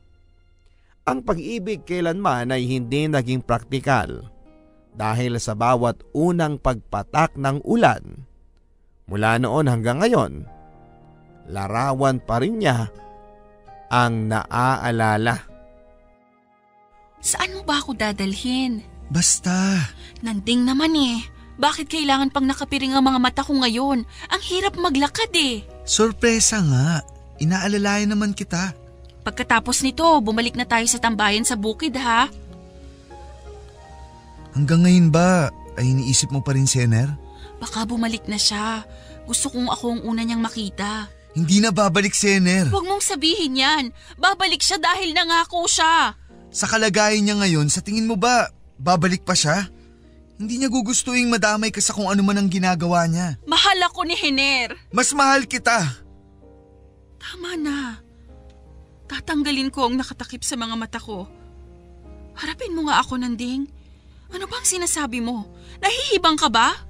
Ang pag-ibig kailanman ay hindi naging praktikal dahil sa bawat unang pagpatak ng ulan. Mula noon hanggang ngayon, larawan pa rin niya ang naaalala. Saan mo ba ako dadalhin? Basta. Nanding naman eh. Bakit kailangan pang nakapiring ang mga mata ko ngayon? Ang hirap maglakad eh. Sorpresa nga. Inaalalayan naman kita. Pagkatapos nito, bumalik na tayo sa tambayan sa bukid ha? Hanggang ngayon ba ay iniisip mo pa rin si Hiner? Baka bumalik na siya. Gusto kong ako ang una niyang makita. Hindi na babalik si Hiner. Huwag mong sabihin yan. Babalik siya dahil nangako siya. Sa kalagayan niya ngayon, sa tingin mo ba babalik pa siya? Hindi niya gugustuhin madamay ka sa kung ano man ang ginagawa niya. Mahal ako ni Hiner. Mas mahal kita. Tama na. Tatanggalin ko ang nakatakip sa mga mata ko. Harapin mo nga ako, Nanding. Ano bang sinasabi mo? Nahihibang ka ba?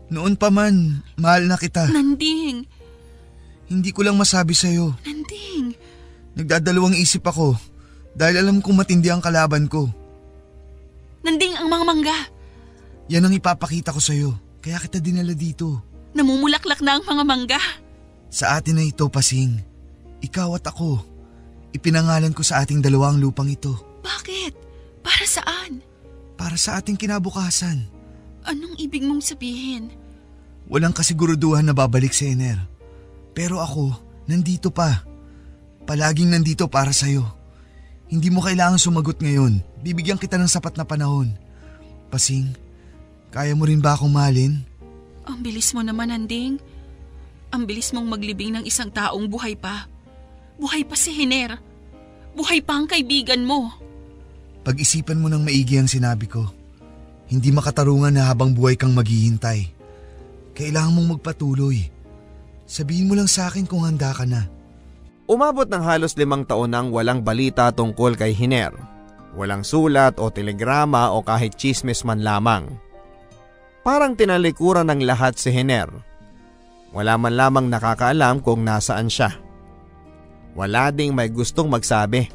Noon pa man, mahal na kita. Nanding. Hindi ko lang masabi sa'yo. Nanding. Nagdadalawang isip ako dahil alam kong matindi ang kalaban ko. Nanding, ang mga mangga. Yan ang ipapakita ko sa'yo. Kaya kita dinala dito. Namumulaklak na ang mga mangga. Sa atin na ito, Pasing. Ikaw at ako. Ipinangalan ko sa ating dalawang lupang ito. Bakit? Para saan? Para sa ating kinabukasan. Anong ibig mong sabihin? Walang kasiguruduhan na babalik si Hiner. Pero ako, nandito pa. Palaging nandito para sa'yo. Hindi mo kailangan sumagot ngayon. Bibigyan kita ng sapat na panahon. Pasing, kaya mo rin ba akong mahalin? Ang bilis mo naman, Nanding. Ang bilis mong maglibing ng isang taong buhay pa. Buhay pa si Hiner. Buhay pa ang kaibigan mo. Pag-isipan mo ng maigi ang sinabi ko. Hindi makatarungan na habang buhay kang maghihintay. Kailangan mong magpatuloy. Sabihin mo lang sa akin kung handa ka na. Umabot ng halos 5 taon nang walang balita tungkol kay Hiner. Walang sulat o telegrama o kahit chismis man lamang. Parang tinalikuran ng lahat si Hiner. Wala man lamang nakakaalam kung nasaan siya. Wala ding may gustong magsabi.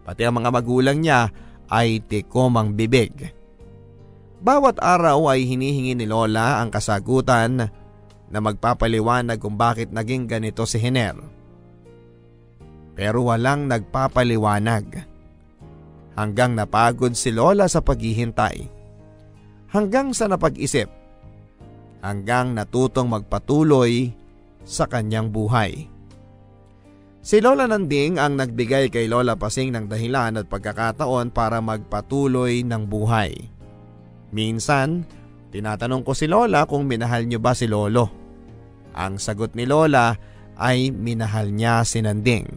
Pati ang mga magulang niya ay tikom ang bibig. Bawat araw ay hinihingi ni Lola ang kasagutan na magpapaliwanag kung bakit naging ganito si Hiner. Pero walang nagpapaliwanag. Hanggang napagod si Lola sa paghihintay. Hanggang sa napag-isip. hanggang natutong magpatuloy sa kanyang buhay. Si Lola Nanding ang nagbigay kay Lola Pasing ng dahilan at pagkakataon para magpatuloy ng buhay. Minsan, tinatanong ko si Lola kung minahal niyo ba si Lolo. Ang sagot ni Lola ay minahal niya si Nanding.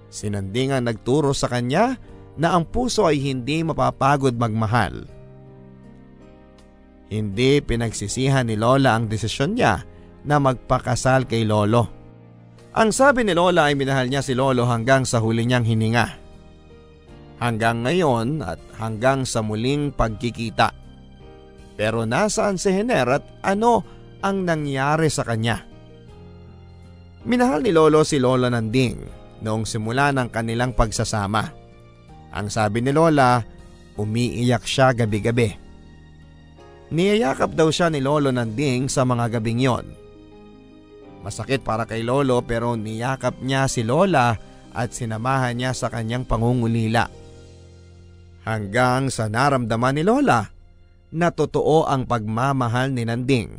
Si Nanding ang nagturo sa kanya na ang puso ay hindi mapapagod magmahal. Hindi pinagsisihan ni Lola ang desisyon niya na magpakasal kay Lolo. Ang sabi ni Lola ay minahal niya si Lolo hanggang sa huli niyang hininga. Hanggang ngayon at hanggang sa muling pagkikita. Pero nasaan si Hiner at ano ang nangyari sa kanya? Minahal ni Lolo si Lola Nanding noong simula ng kanilang pagsasama. Ang sabi ni Lola, umiiyak siya gabi-gabi. Niyayakap daw siya ni Lolo Nanding sa mga gabing yon. Masakit para kay Lolo pero niyakap niya si Lola at sinamahan niya sa kanyang pangungulila. Hanggang sa naramdaman ni Lola na totoo ang pagmamahal ni Nanding.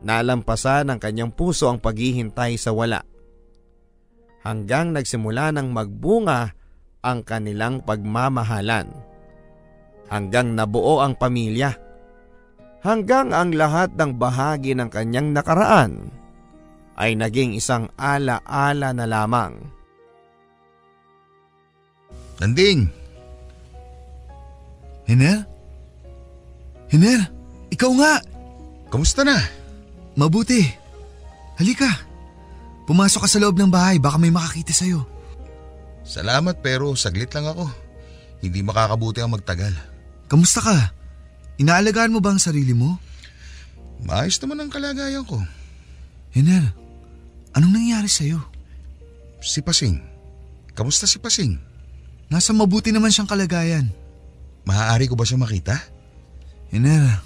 Nalampasan ng kanyang puso ang paghihintay sa wala. Hanggang nagsimula ng magbunga ang kanilang pagmamahalan. Hanggang nabuo ang pamilya. Hanggang ang lahat ng bahagi ng kanyang nakaraan ay naging isang ala-ala na lamang. Nanding! Hiner? Hiner, ikaw nga! Kamusta na? Mabuti. Halika. Pumasok ka sa loob ng bahay, baka may makakita sa'yo. Salamat pero saglit lang ako. Hindi makakabuti ang magtagal. Kamusta ka? Inaalagaan mo ba ang sarili mo? Maayos naman ang kalagayan ko. Hiner, anong nangyari sa'yo? Si Pasing. Kamusta si Pasing? Nasa mabuti naman siyang kalagayan. Maaari ko ba siya makita? Hiner.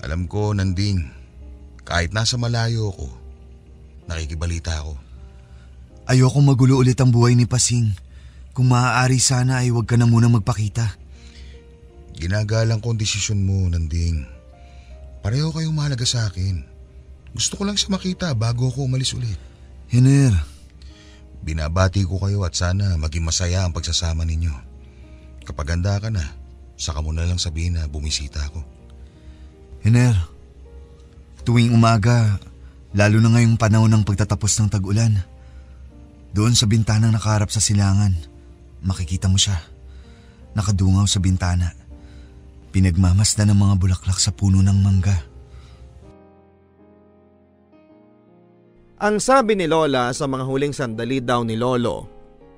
Alam ko, Nanding. Kahit nasa malayo ako, nakikibalita ako. Ayoko magulo ulit ang buhay ni Pasing. Kung maaari sana ay huwag ka na muna magpakita. Ginagalang ko ang desisyon mo, Nanding. Pareho kayong mahalaga sa akin. Gusto ko lang siya makita bago ako umalis ulit. Hiner. Binabati ko kayo at sana maging masaya ang pagsasama ninyo. Kapag handa ka na, saka mo na lang sabihin na bumisita ako. Hiner, tuwing umaga, lalo na ngayong panahon ng pagtatapos ng tag-ulan, doon sa bintanang nakaharap sa silangan, makikita mo siya. Nakadungaw sa bintana. Pinagmamasdan ng mga bulaklak sa puno ng mangga. Ang sabi ni Lola sa mga huling sandali daw ni Lolo,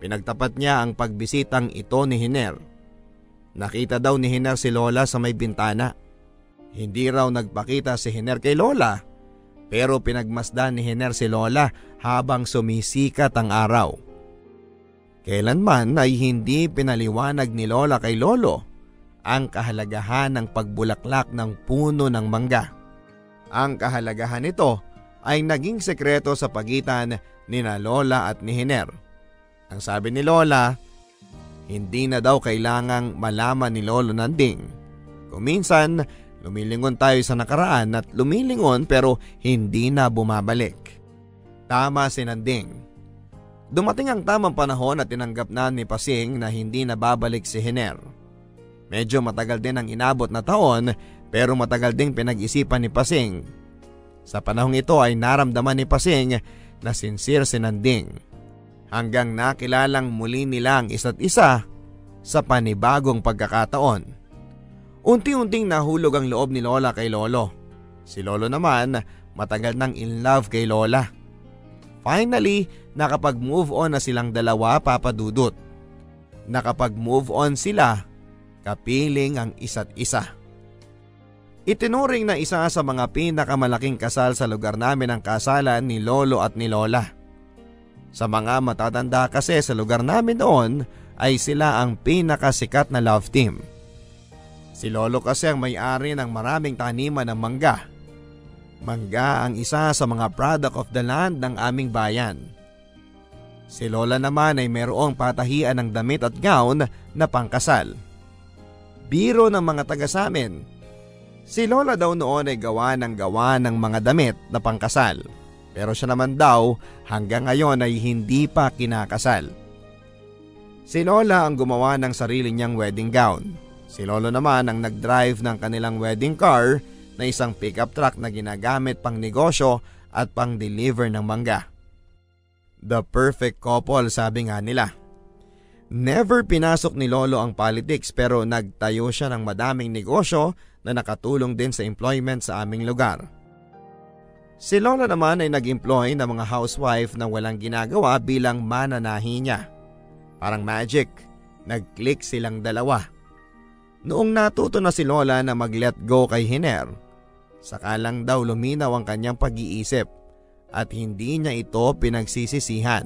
pinagtapat niya ang pagbisitang ito ni Hiner. Nakita daw ni Hiner si Lola sa may bintana. Hindi raw nagpakita si Hiner kay Lola, pero pinagmasdan ni Hiner si Lola habang sumisikat ang araw. Kailanman ay hindi pinaliwanag ni Lola kay Lolo ang kahalagahan ng pagbulaklak ng puno ng mangga. Ang kahalagahan nito ay naging sekreto sa pagitan ni na Lola at ni Hiner. Ang sabi ni Lola, hindi na daw kailangang malaman ni Lolo Nanding. Kung minsan, lumilingon tayo sa nakaraan at lumilingon pero hindi na bumabalik. Tama si Nanding. Dumating ang tamang panahon at tinanggap na ni Pasing na hindi na babalik si Hiner. Medyo matagal din ang inabot na taon pero matagal ding pinag-isipan ni Pasing. Sa panahong ito ay naramdaman ni Pasing na sincere si Nanding. Hanggang nakilalang muli nila ang isa't isa sa panibagong pagkakataon. Unti-unting nahulog ang loob ni Lola kay Lolo. Si Lolo naman matagal nang in love kay Lola. Finally, nakapag-move on na silang dalawa, Papa Dudut. Nakapag-move on sila, kapiling ang isa't isa. Itinuring na isa sa mga pinakamalaking kasal sa lugar namin ang kasalan ni Lolo at ni Lola. Sa mga matatanda kasi sa lugar namin noon ay sila ang pinakasikat na love team. Si Lolo kasi ang may-ari ng maraming taniman ng mangga. Mangga ang isa sa mga product of the land ng aming bayan. Si Lola naman ay mayroong patahian ng damit at gown na pangkasal. Biro ng mga taga sa amin. Si Lola daw noon ay gawa ng mga damit na pangkasal. Pero siya naman daw hanggang ngayon ay hindi pa kinakasal. Si Lola ang gumawa ng sarili niyang wedding gown. Si Lolo naman ang nag-drive ng kanilang wedding car na isang pickup truck na ginagamit pang negosyo at pang deliver ng mangga. The perfect couple, sabi nga nila. Never pinasok ni Lolo ang politics pero nagtayo siya ng madaming negosyo na nakatulong din sa employment sa aming lugar. Si Lola naman ay nag-employ ng mga housewife na walang ginagawa bilang mananahi niya. Parang magic, nag-click silang dalawa. Noong natuto na si Lola na mag-let go kay Hiner, saka lang daw luminaw ang kanyang pag-iisip at hindi niya ito pinagsisisihan.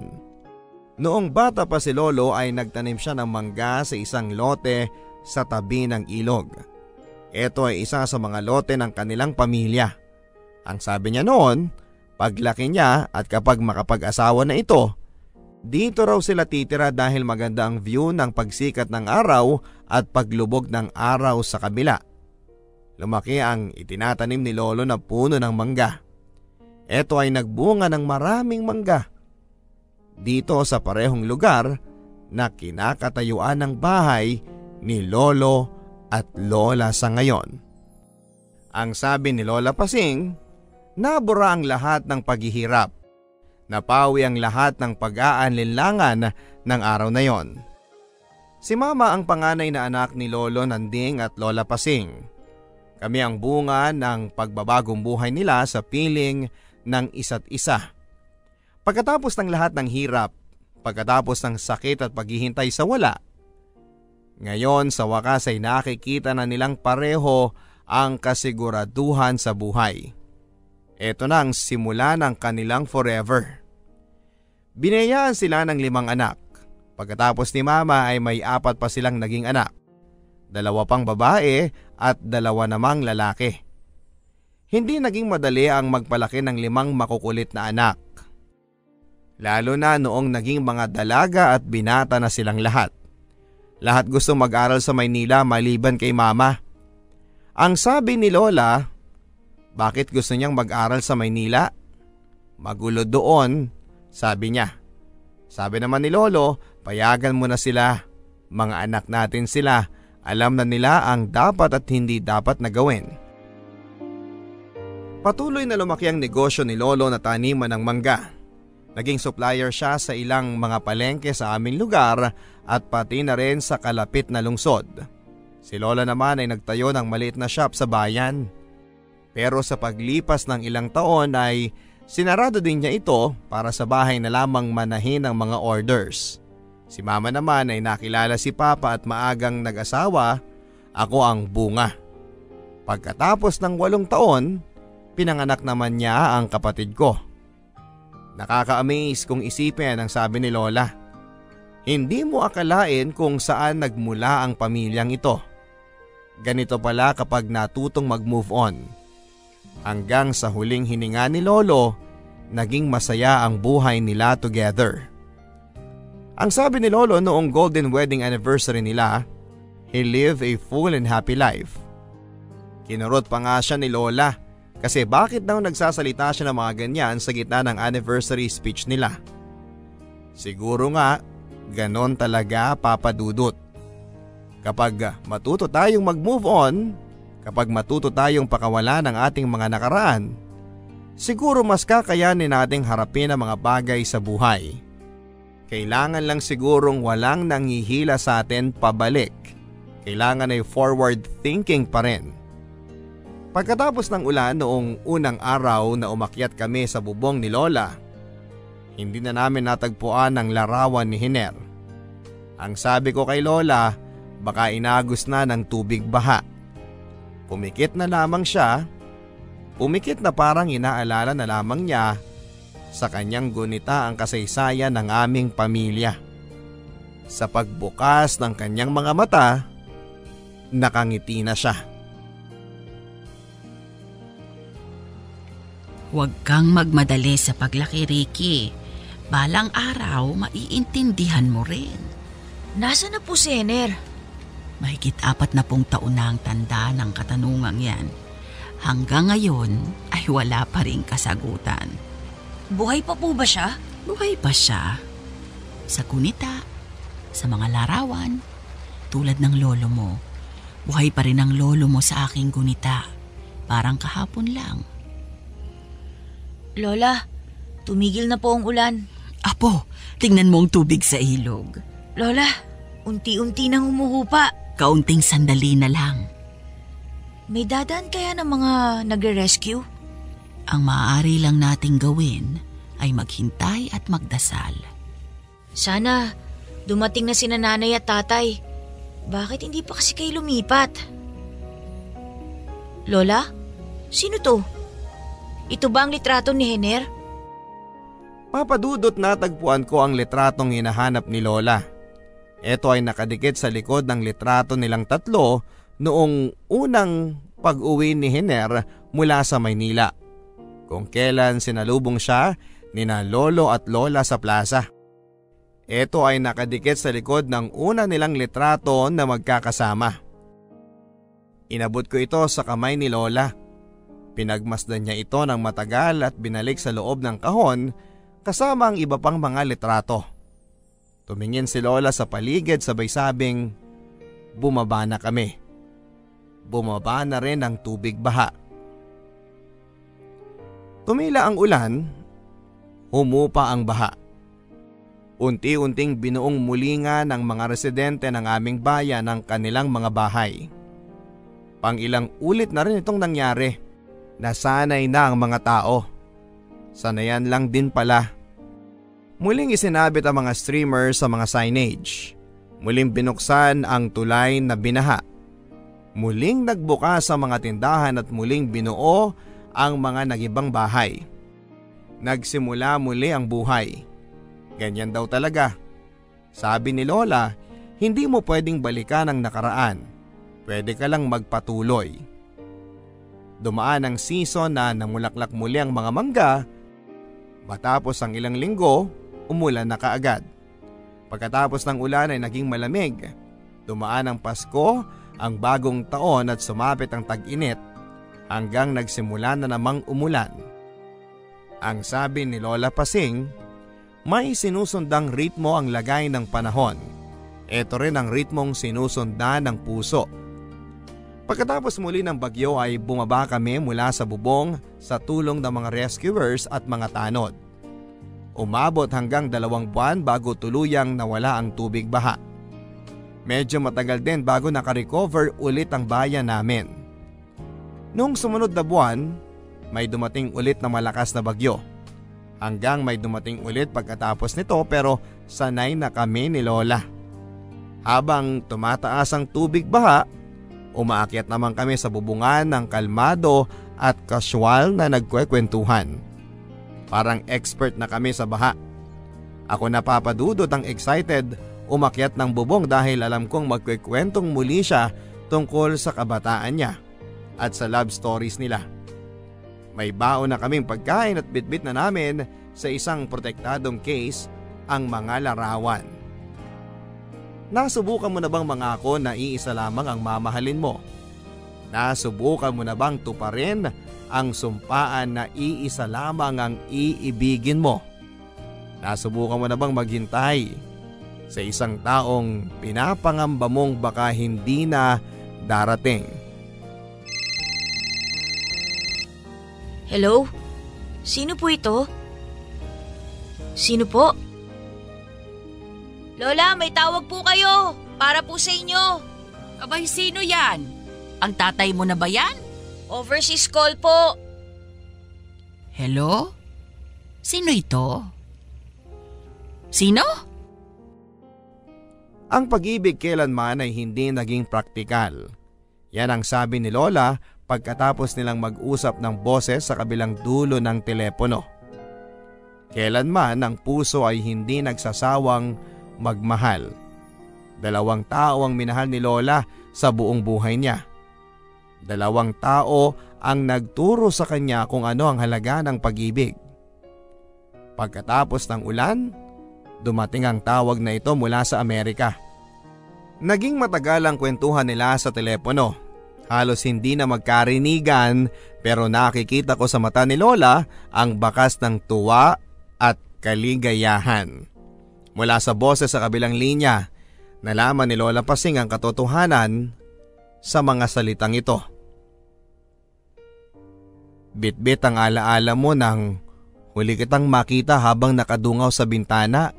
Noong bata pa si Lolo ay nagtanim siya ng mangga sa isang lote sa tabi ng ilog. Ito ay isa sa mga lote ng kanilang pamilya. Ang sabi niya noon, paglaki niya at kapag makapag-asawa na ito, dito raw sila titira dahil maganda ang view ng pagsikat ng araw at paglubog ng araw sa kabila. Lumaki ang itinatanim ni Lolo na puno ng mangga. Ito ay nagbunga ng maraming mangga. Dito sa parehong lugar na kinakatayuan ng bahay ni Lolo at Lola sa ngayon. Ang sabi ni Lola Pasing, nabura ang lahat ng paghihirap. Napawi ang lahat ng pag-aanlinlangan ng araw na yon. Si Mama ang panganay na anak ni Lolo Nanding at Lola Pasing. Kami ang bunga ng pagbabagong buhay nila sa piling ng isa't isa. Pagkatapos ng lahat ng hirap, pagkatapos ng sakit at paghihintay sa wala, ngayon sa wakas ay nakikita na nilang pareho ang kasiguraduhan sa buhay. Ito na ang simula ng kanilang forever. Binayaan sila ng 5 anak. Pagkatapos ni Mama ay may 4 pa silang naging anak. 2 pang babae at 2 namang lalaki. Hindi naging madali ang magpalaki ng 5 makukulit na anak. Lalo na noong naging mga dalaga at binata na silang lahat. Lahat gusto mag-aral sa Maynila maliban kay Mama. Ang sabi ni Lola, bakit gusto niyang mag-aral sa Maynila? Magulo doon, sabi niya. Sabi naman ni Lolo, payagan mo na sila. Mga anak natin sila, alam na nila ang dapat at hindi dapat na gawin. Patuloy na lumaki ang negosyo ni Lolo na taniman ng mangga. Naging supplier siya sa ilang mga palengke sa aming lugar at pati na rin sa kalapit na lungsod. Si Lola naman ay nagtayo ng maliit na shop sa bayan. Pero sa paglipas ng ilang taon ay sinarado din niya ito para sa bahay na lamang manahin ang mga orders. Si Mama naman ay nakilala si Papa at maagang nag-asawa, ako ang bunga. Pagkatapos ng 8 taon, pinanganak naman niya ang kapatid ko. Nakaka-amaze kung isipin ang sabi ni Lola. Hindi mo akalain kung saan nagmula ang pamilyang ito. Ganito pala kapag natutong mag-move on. Hanggang sa huling hininga ni Lolo, naging masaya ang buhay nila together. Ang sabi ni Lolo noong golden wedding anniversary nila, he lived a full and happy life. Kinurot pa nga siya ni Lola kasi bakit daw nagsasalita siya ng mga ganyan sa gitna ng anniversary speech nila. Siguro nga, ganon talaga Papa Dudut. Kapag matuto tayong mag-move on, kapag matuto tayong pakawala ng ating mga nakaraan, siguro mas kakayanin nating harapin ang mga bagay sa buhay. Kailangan lang sigurong walang nanghihila sa atin pabalik. Kailangan ay forward thinking pa rin. Pagkatapos ng ulan noong unang araw na umakyat kami sa bubong ni Lola, hindi na namin natagpuan ang larawan ni Hiner. Ang sabi ko kay Lola, baka inagos na ng tubig baha. Pumikit na lamang siya, pumikit na parang inaalala na lamang niya sa kanyang gunita ang kasaysayan ng aming pamilya. Sa pagbukas ng kanyang mga mata, nakangiti na siya. Huwag kang magmadali sa paglaki, Ricky. Balang araw, maiintindihan mo rin. Nasaan na po si Hiner? Mahigit 40 taon na ang tanda ng katanungang yan. Hanggang ngayon ay wala pa ring kasagutan. Buhay pa po ba siya? Buhay pa siya. Sa gunita, sa mga larawan, tulad ng lolo mo. Buhay pa rin ang lolo mo sa aking gunita. Parang kahapon lang. Lola, tumigil na po ang ulan. Apo, tingnan mo ang tubig sa ilog. Lola, unti-unti nang humuhupa. Kaunting sandali na lang. May dadaan kaya ng mga nagre-rescue? Ang maaari lang nating gawin ay maghintay at magdasal. Sana dumating na sina nanay at tatay. Bakit hindi pa kasi kayo lumipat? Lola, sino to? Ito ba ang litrato ni Hener? Papadudot natagpuan ko ang litratong hinahanap ni Lola. Ito ay nakadikit sa likod ng litrato nilang tatlo noong unang pag-uwi ni Hener mula sa Maynila. Kung kailan sinalubong siya nina lolo at lola sa plaza. Ito ay nakadikit sa likod ng una nilang litrato na magkakasama. Inabot ko ito sa kamay ni Lola. Pinagmasdan niya ito ng matagal at binalik sa loob ng kahon kasama ang iba pang mga litrato. Tumingin si Lola sa paligid sabay sabing, bumaba na kami. Bumaba na rin ang tubig baha. Tumila ang ulan, humupa ang baha. Unti-unting binuong mulinga ng mga residente ng aming bayan ang kanilang mga bahay. Pang-ilang ulit na rin itong nangyari. Nasanay na ang mga tao. Sanayan lang din pala. Muling isinabit ang mga streamer sa mga signage. Muling binuksan ang tulay na binaha. Muling nagbukas ang mga tindahan at muling binuo ang mga nagibang bahay. Nagsimula muli ang buhay. Ganyan daw talaga. Sabi ni Lola, hindi mo pwedeng balikan ang nakaraan. Pwede ka lang magpatuloy. Dumaan ang season na namulaklak muli ang mga mangga. Matapos ang ilang linggo, umulan na kaagad. Pagkatapos ng ulan ay naging malamig. Dumaan ang Pasko, ang bagong taon at sumapit ang tag-init hanggang nagsimula na namang umulan. Ang sabi ni Lola Pasing, may sinusundang ritmo ang lagay ng panahon. Ito rin ang ritmong sinusundan ng puso. Pagkatapos muli ng bagyo ay bumaba kami mula sa bubong sa tulong ng mga rescuers at mga tanod. Umabot hanggang 2 buwan bago tuluyang nawala ang tubig baha. Medyo matagal din bago nakarecover ulit ang bayan namin. Noong sumunod na buwan, may dumating ulit na malakas na bagyo. Hanggang may dumating ulit pagkatapos nito pero sanay na kami ni Lola. Habang tumataas ang tubig baha, umaakyat naman kami sa bubungan ng kalmado at kasyual na nagkwekwentuhan. Parang expert na kami sa baha. Ako napapadudot ang excited umakyat ng bubong dahil alam kong magkwekwentong muli siya tungkol sa kabataan niya at sa love stories nila. May baon na kaming pagkain at bitbit na namin sa isang protektadong case ang mga larawan. Nasubukan mo na bang mangako na iisa lamang ang mamahalin mo? Nasubukan mo na bang tuparin ang sumpaan na iisa lamang ang iibigin mo? Nasubukan mo na bang maghintay sa isang taong pinapangamba mong baka hindi na darating? Hello? Sino po ito? Sino po? Lola, may tawag po kayo. Para po sa inyo. Abay, sino yan? Ang tatay mo na ba yan? Overseas call po. Hello? Sino ito? Sino? Ang pag-ibig kailanman ay hindi naging praktikal. Yan ang sabi ni Lola pagkatapos nilang mag-usap ng boses sa kabilang dulo ng telepono. Kailanman ang puso ay hindi nagsasawang magmahal. 2 tao ang minahal ni Lola sa buong buhay niya. 2 tao ang nagturo sa kanya kung ano ang halaga ng pag-ibig. Pagkatapos ng ulan, dumating ang tawag na ito mula sa Amerika. Naging matagal ang kwentuhan nila sa telepono. Halos hindi na magkarinigan pero nakikita ko sa mata ni Lola ang bakas ng tuwa at kaligayahan. Mula sa boses sa kabilang linya, nalaman ni Lola Pasing ang katotohanan sa mga salitang ito. Bitbit ang alaala mo nang huli kitang makita habang nakadungaw sa bintana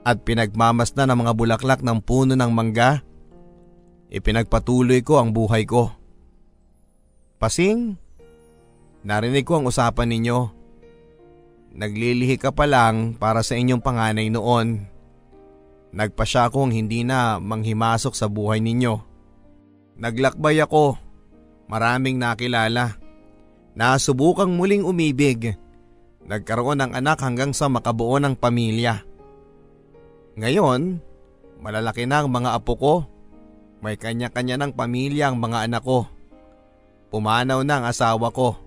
at pinagmamasdan ng mga bulaklak ng puno ng mangga. Ipinagpatuloy ko ang buhay ko. Pasing, narinig ko ang usapan ninyo. Naglilihi ka pa lang para sa inyong panganay noon. Nagpasya akong hindi na manghimasok sa buhay ninyo. Naglakbay ako, maraming nakilala. Nasubukang muling umibig. Nagkaroon ng anak hanggang sa makabuo ng pamilya. Ngayon, malalaki na ang mga apo ko. May kanya-kanya ng pamilya ang mga anak ko. Pumanaw na ang asawa ko.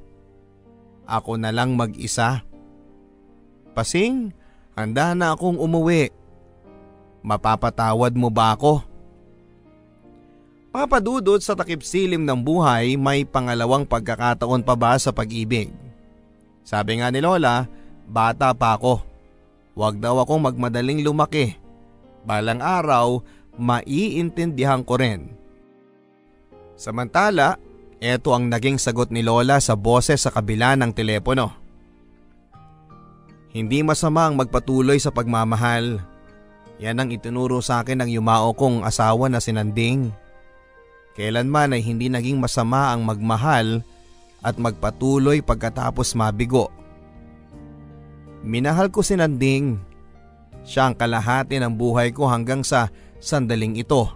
Ako na lang mag-isa. Pasing, handa na akong umuwi. Mapapatawad mo ba ako? Papadudod sa takip silim ng buhay, may pangalawang pagkakataon pa ba sa pag-ibig? Sabi nga ni Lola, bata pa ako. Huwag daw akong magmadaling lumaki. Balang araw, maiintindihan ko rin. Samantala, eto ang naging sagot ni Lola sa boses sa kabila ng telepono. Hindi masama ang magpatuloy sa pagmamahal. Yan ang itinuro sa akin ng yumao kong asawa na si Nanding. Kailanman ay hindi naging masama ang magmahal at magpatuloy pagkatapos mabigo. Minahal ko si Nanding. Siya ang kalahati ng buhay ko hanggang sa sandaling ito.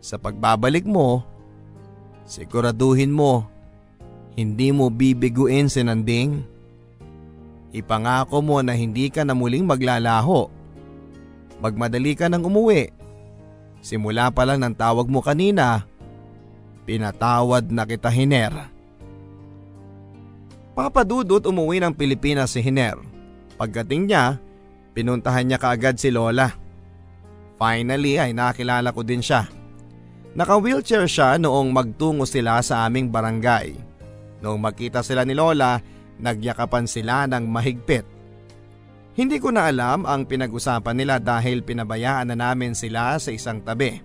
Sa pagbabalik mo, siguraduhin mo, hindi mo bibiguin si Nanding. Ipangako mo na hindi ka na muling maglalaho. Magmadali ka nang umuwi. Simula pa lang ng tawag mo kanina, pinatawad na kita, Hiner. Papadudot umuwi ng Pilipinas si Hiner. Pagdating niya, pinuntahan niya kaagad si Lola. Finally ay nakilala ko din siya. Naka-wheelchair siya noong magtungo sila sa aming barangay. Noong magkita sila ni Lola, nagyakapan sila ng mahigpit. Hindi ko na alam ang pinag-usapan nila dahil pinabayaan na namin sila sa isang tabi.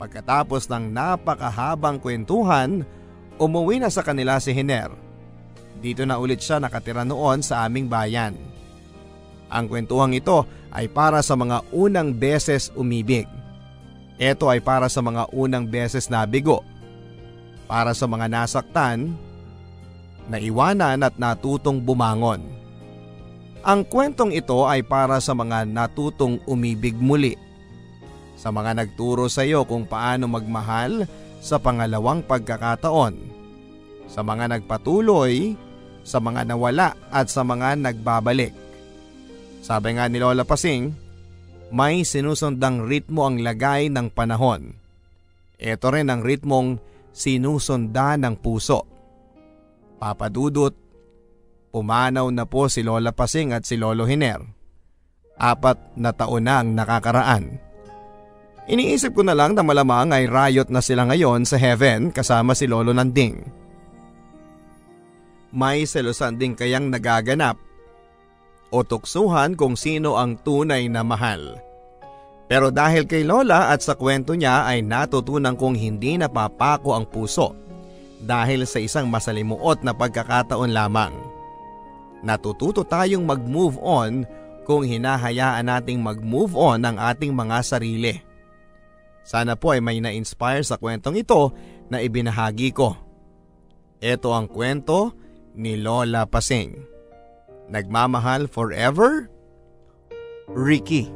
Pagkatapos ng napakahabang kwentuhan, umuwi na sa kanila si Hiner. Dito na ulit siya nakatira noon sa aming bayan. Ang kwentuhang ito ay para sa mga unang beses umibig. Ito ay para sa mga unang beses nabigo. Para sa mga nasaktan, naiwanan at natutong bumangon. Ang kwentong ito ay para sa mga natutong umibig muli. Sa mga nagturo sa iyo kung paano magmahal sa pangalawang pagkakataon. Sa mga nagpatuloy, sa mga nawala at sa mga nagbabalik. Sabi nga ni Lola Pasing, may sinusundang ritmo ang lagay ng panahon. Ito rin ang ritmong sinusunda ng puso. Papadudot, pumanaw na po si Lola Pasing at si Lolo Hiner. 4 na taon na ang nakakaraan. Iniisip ko na lang na malamang ay riot na sila ngayon sa heaven kasama si Lolo Nanding. May selosan din kayang nagaganap o tuksuhan kung sino ang tunay na mahal. Pero dahil kay Lola at sa kwento niya ay natutunan kong hindi napapako ang puso dahil sa isang masalimuot na pagkakataon lamang. Natututo tayong mag-move on kung hinahayaan nating mag-move on ang ating mga sarili. Sana po ay may na-inspire sa kwentong ito na ibinahagi ko. Ito ang kwento ni Lola Pasing. Nagmamahal forever, Ricky.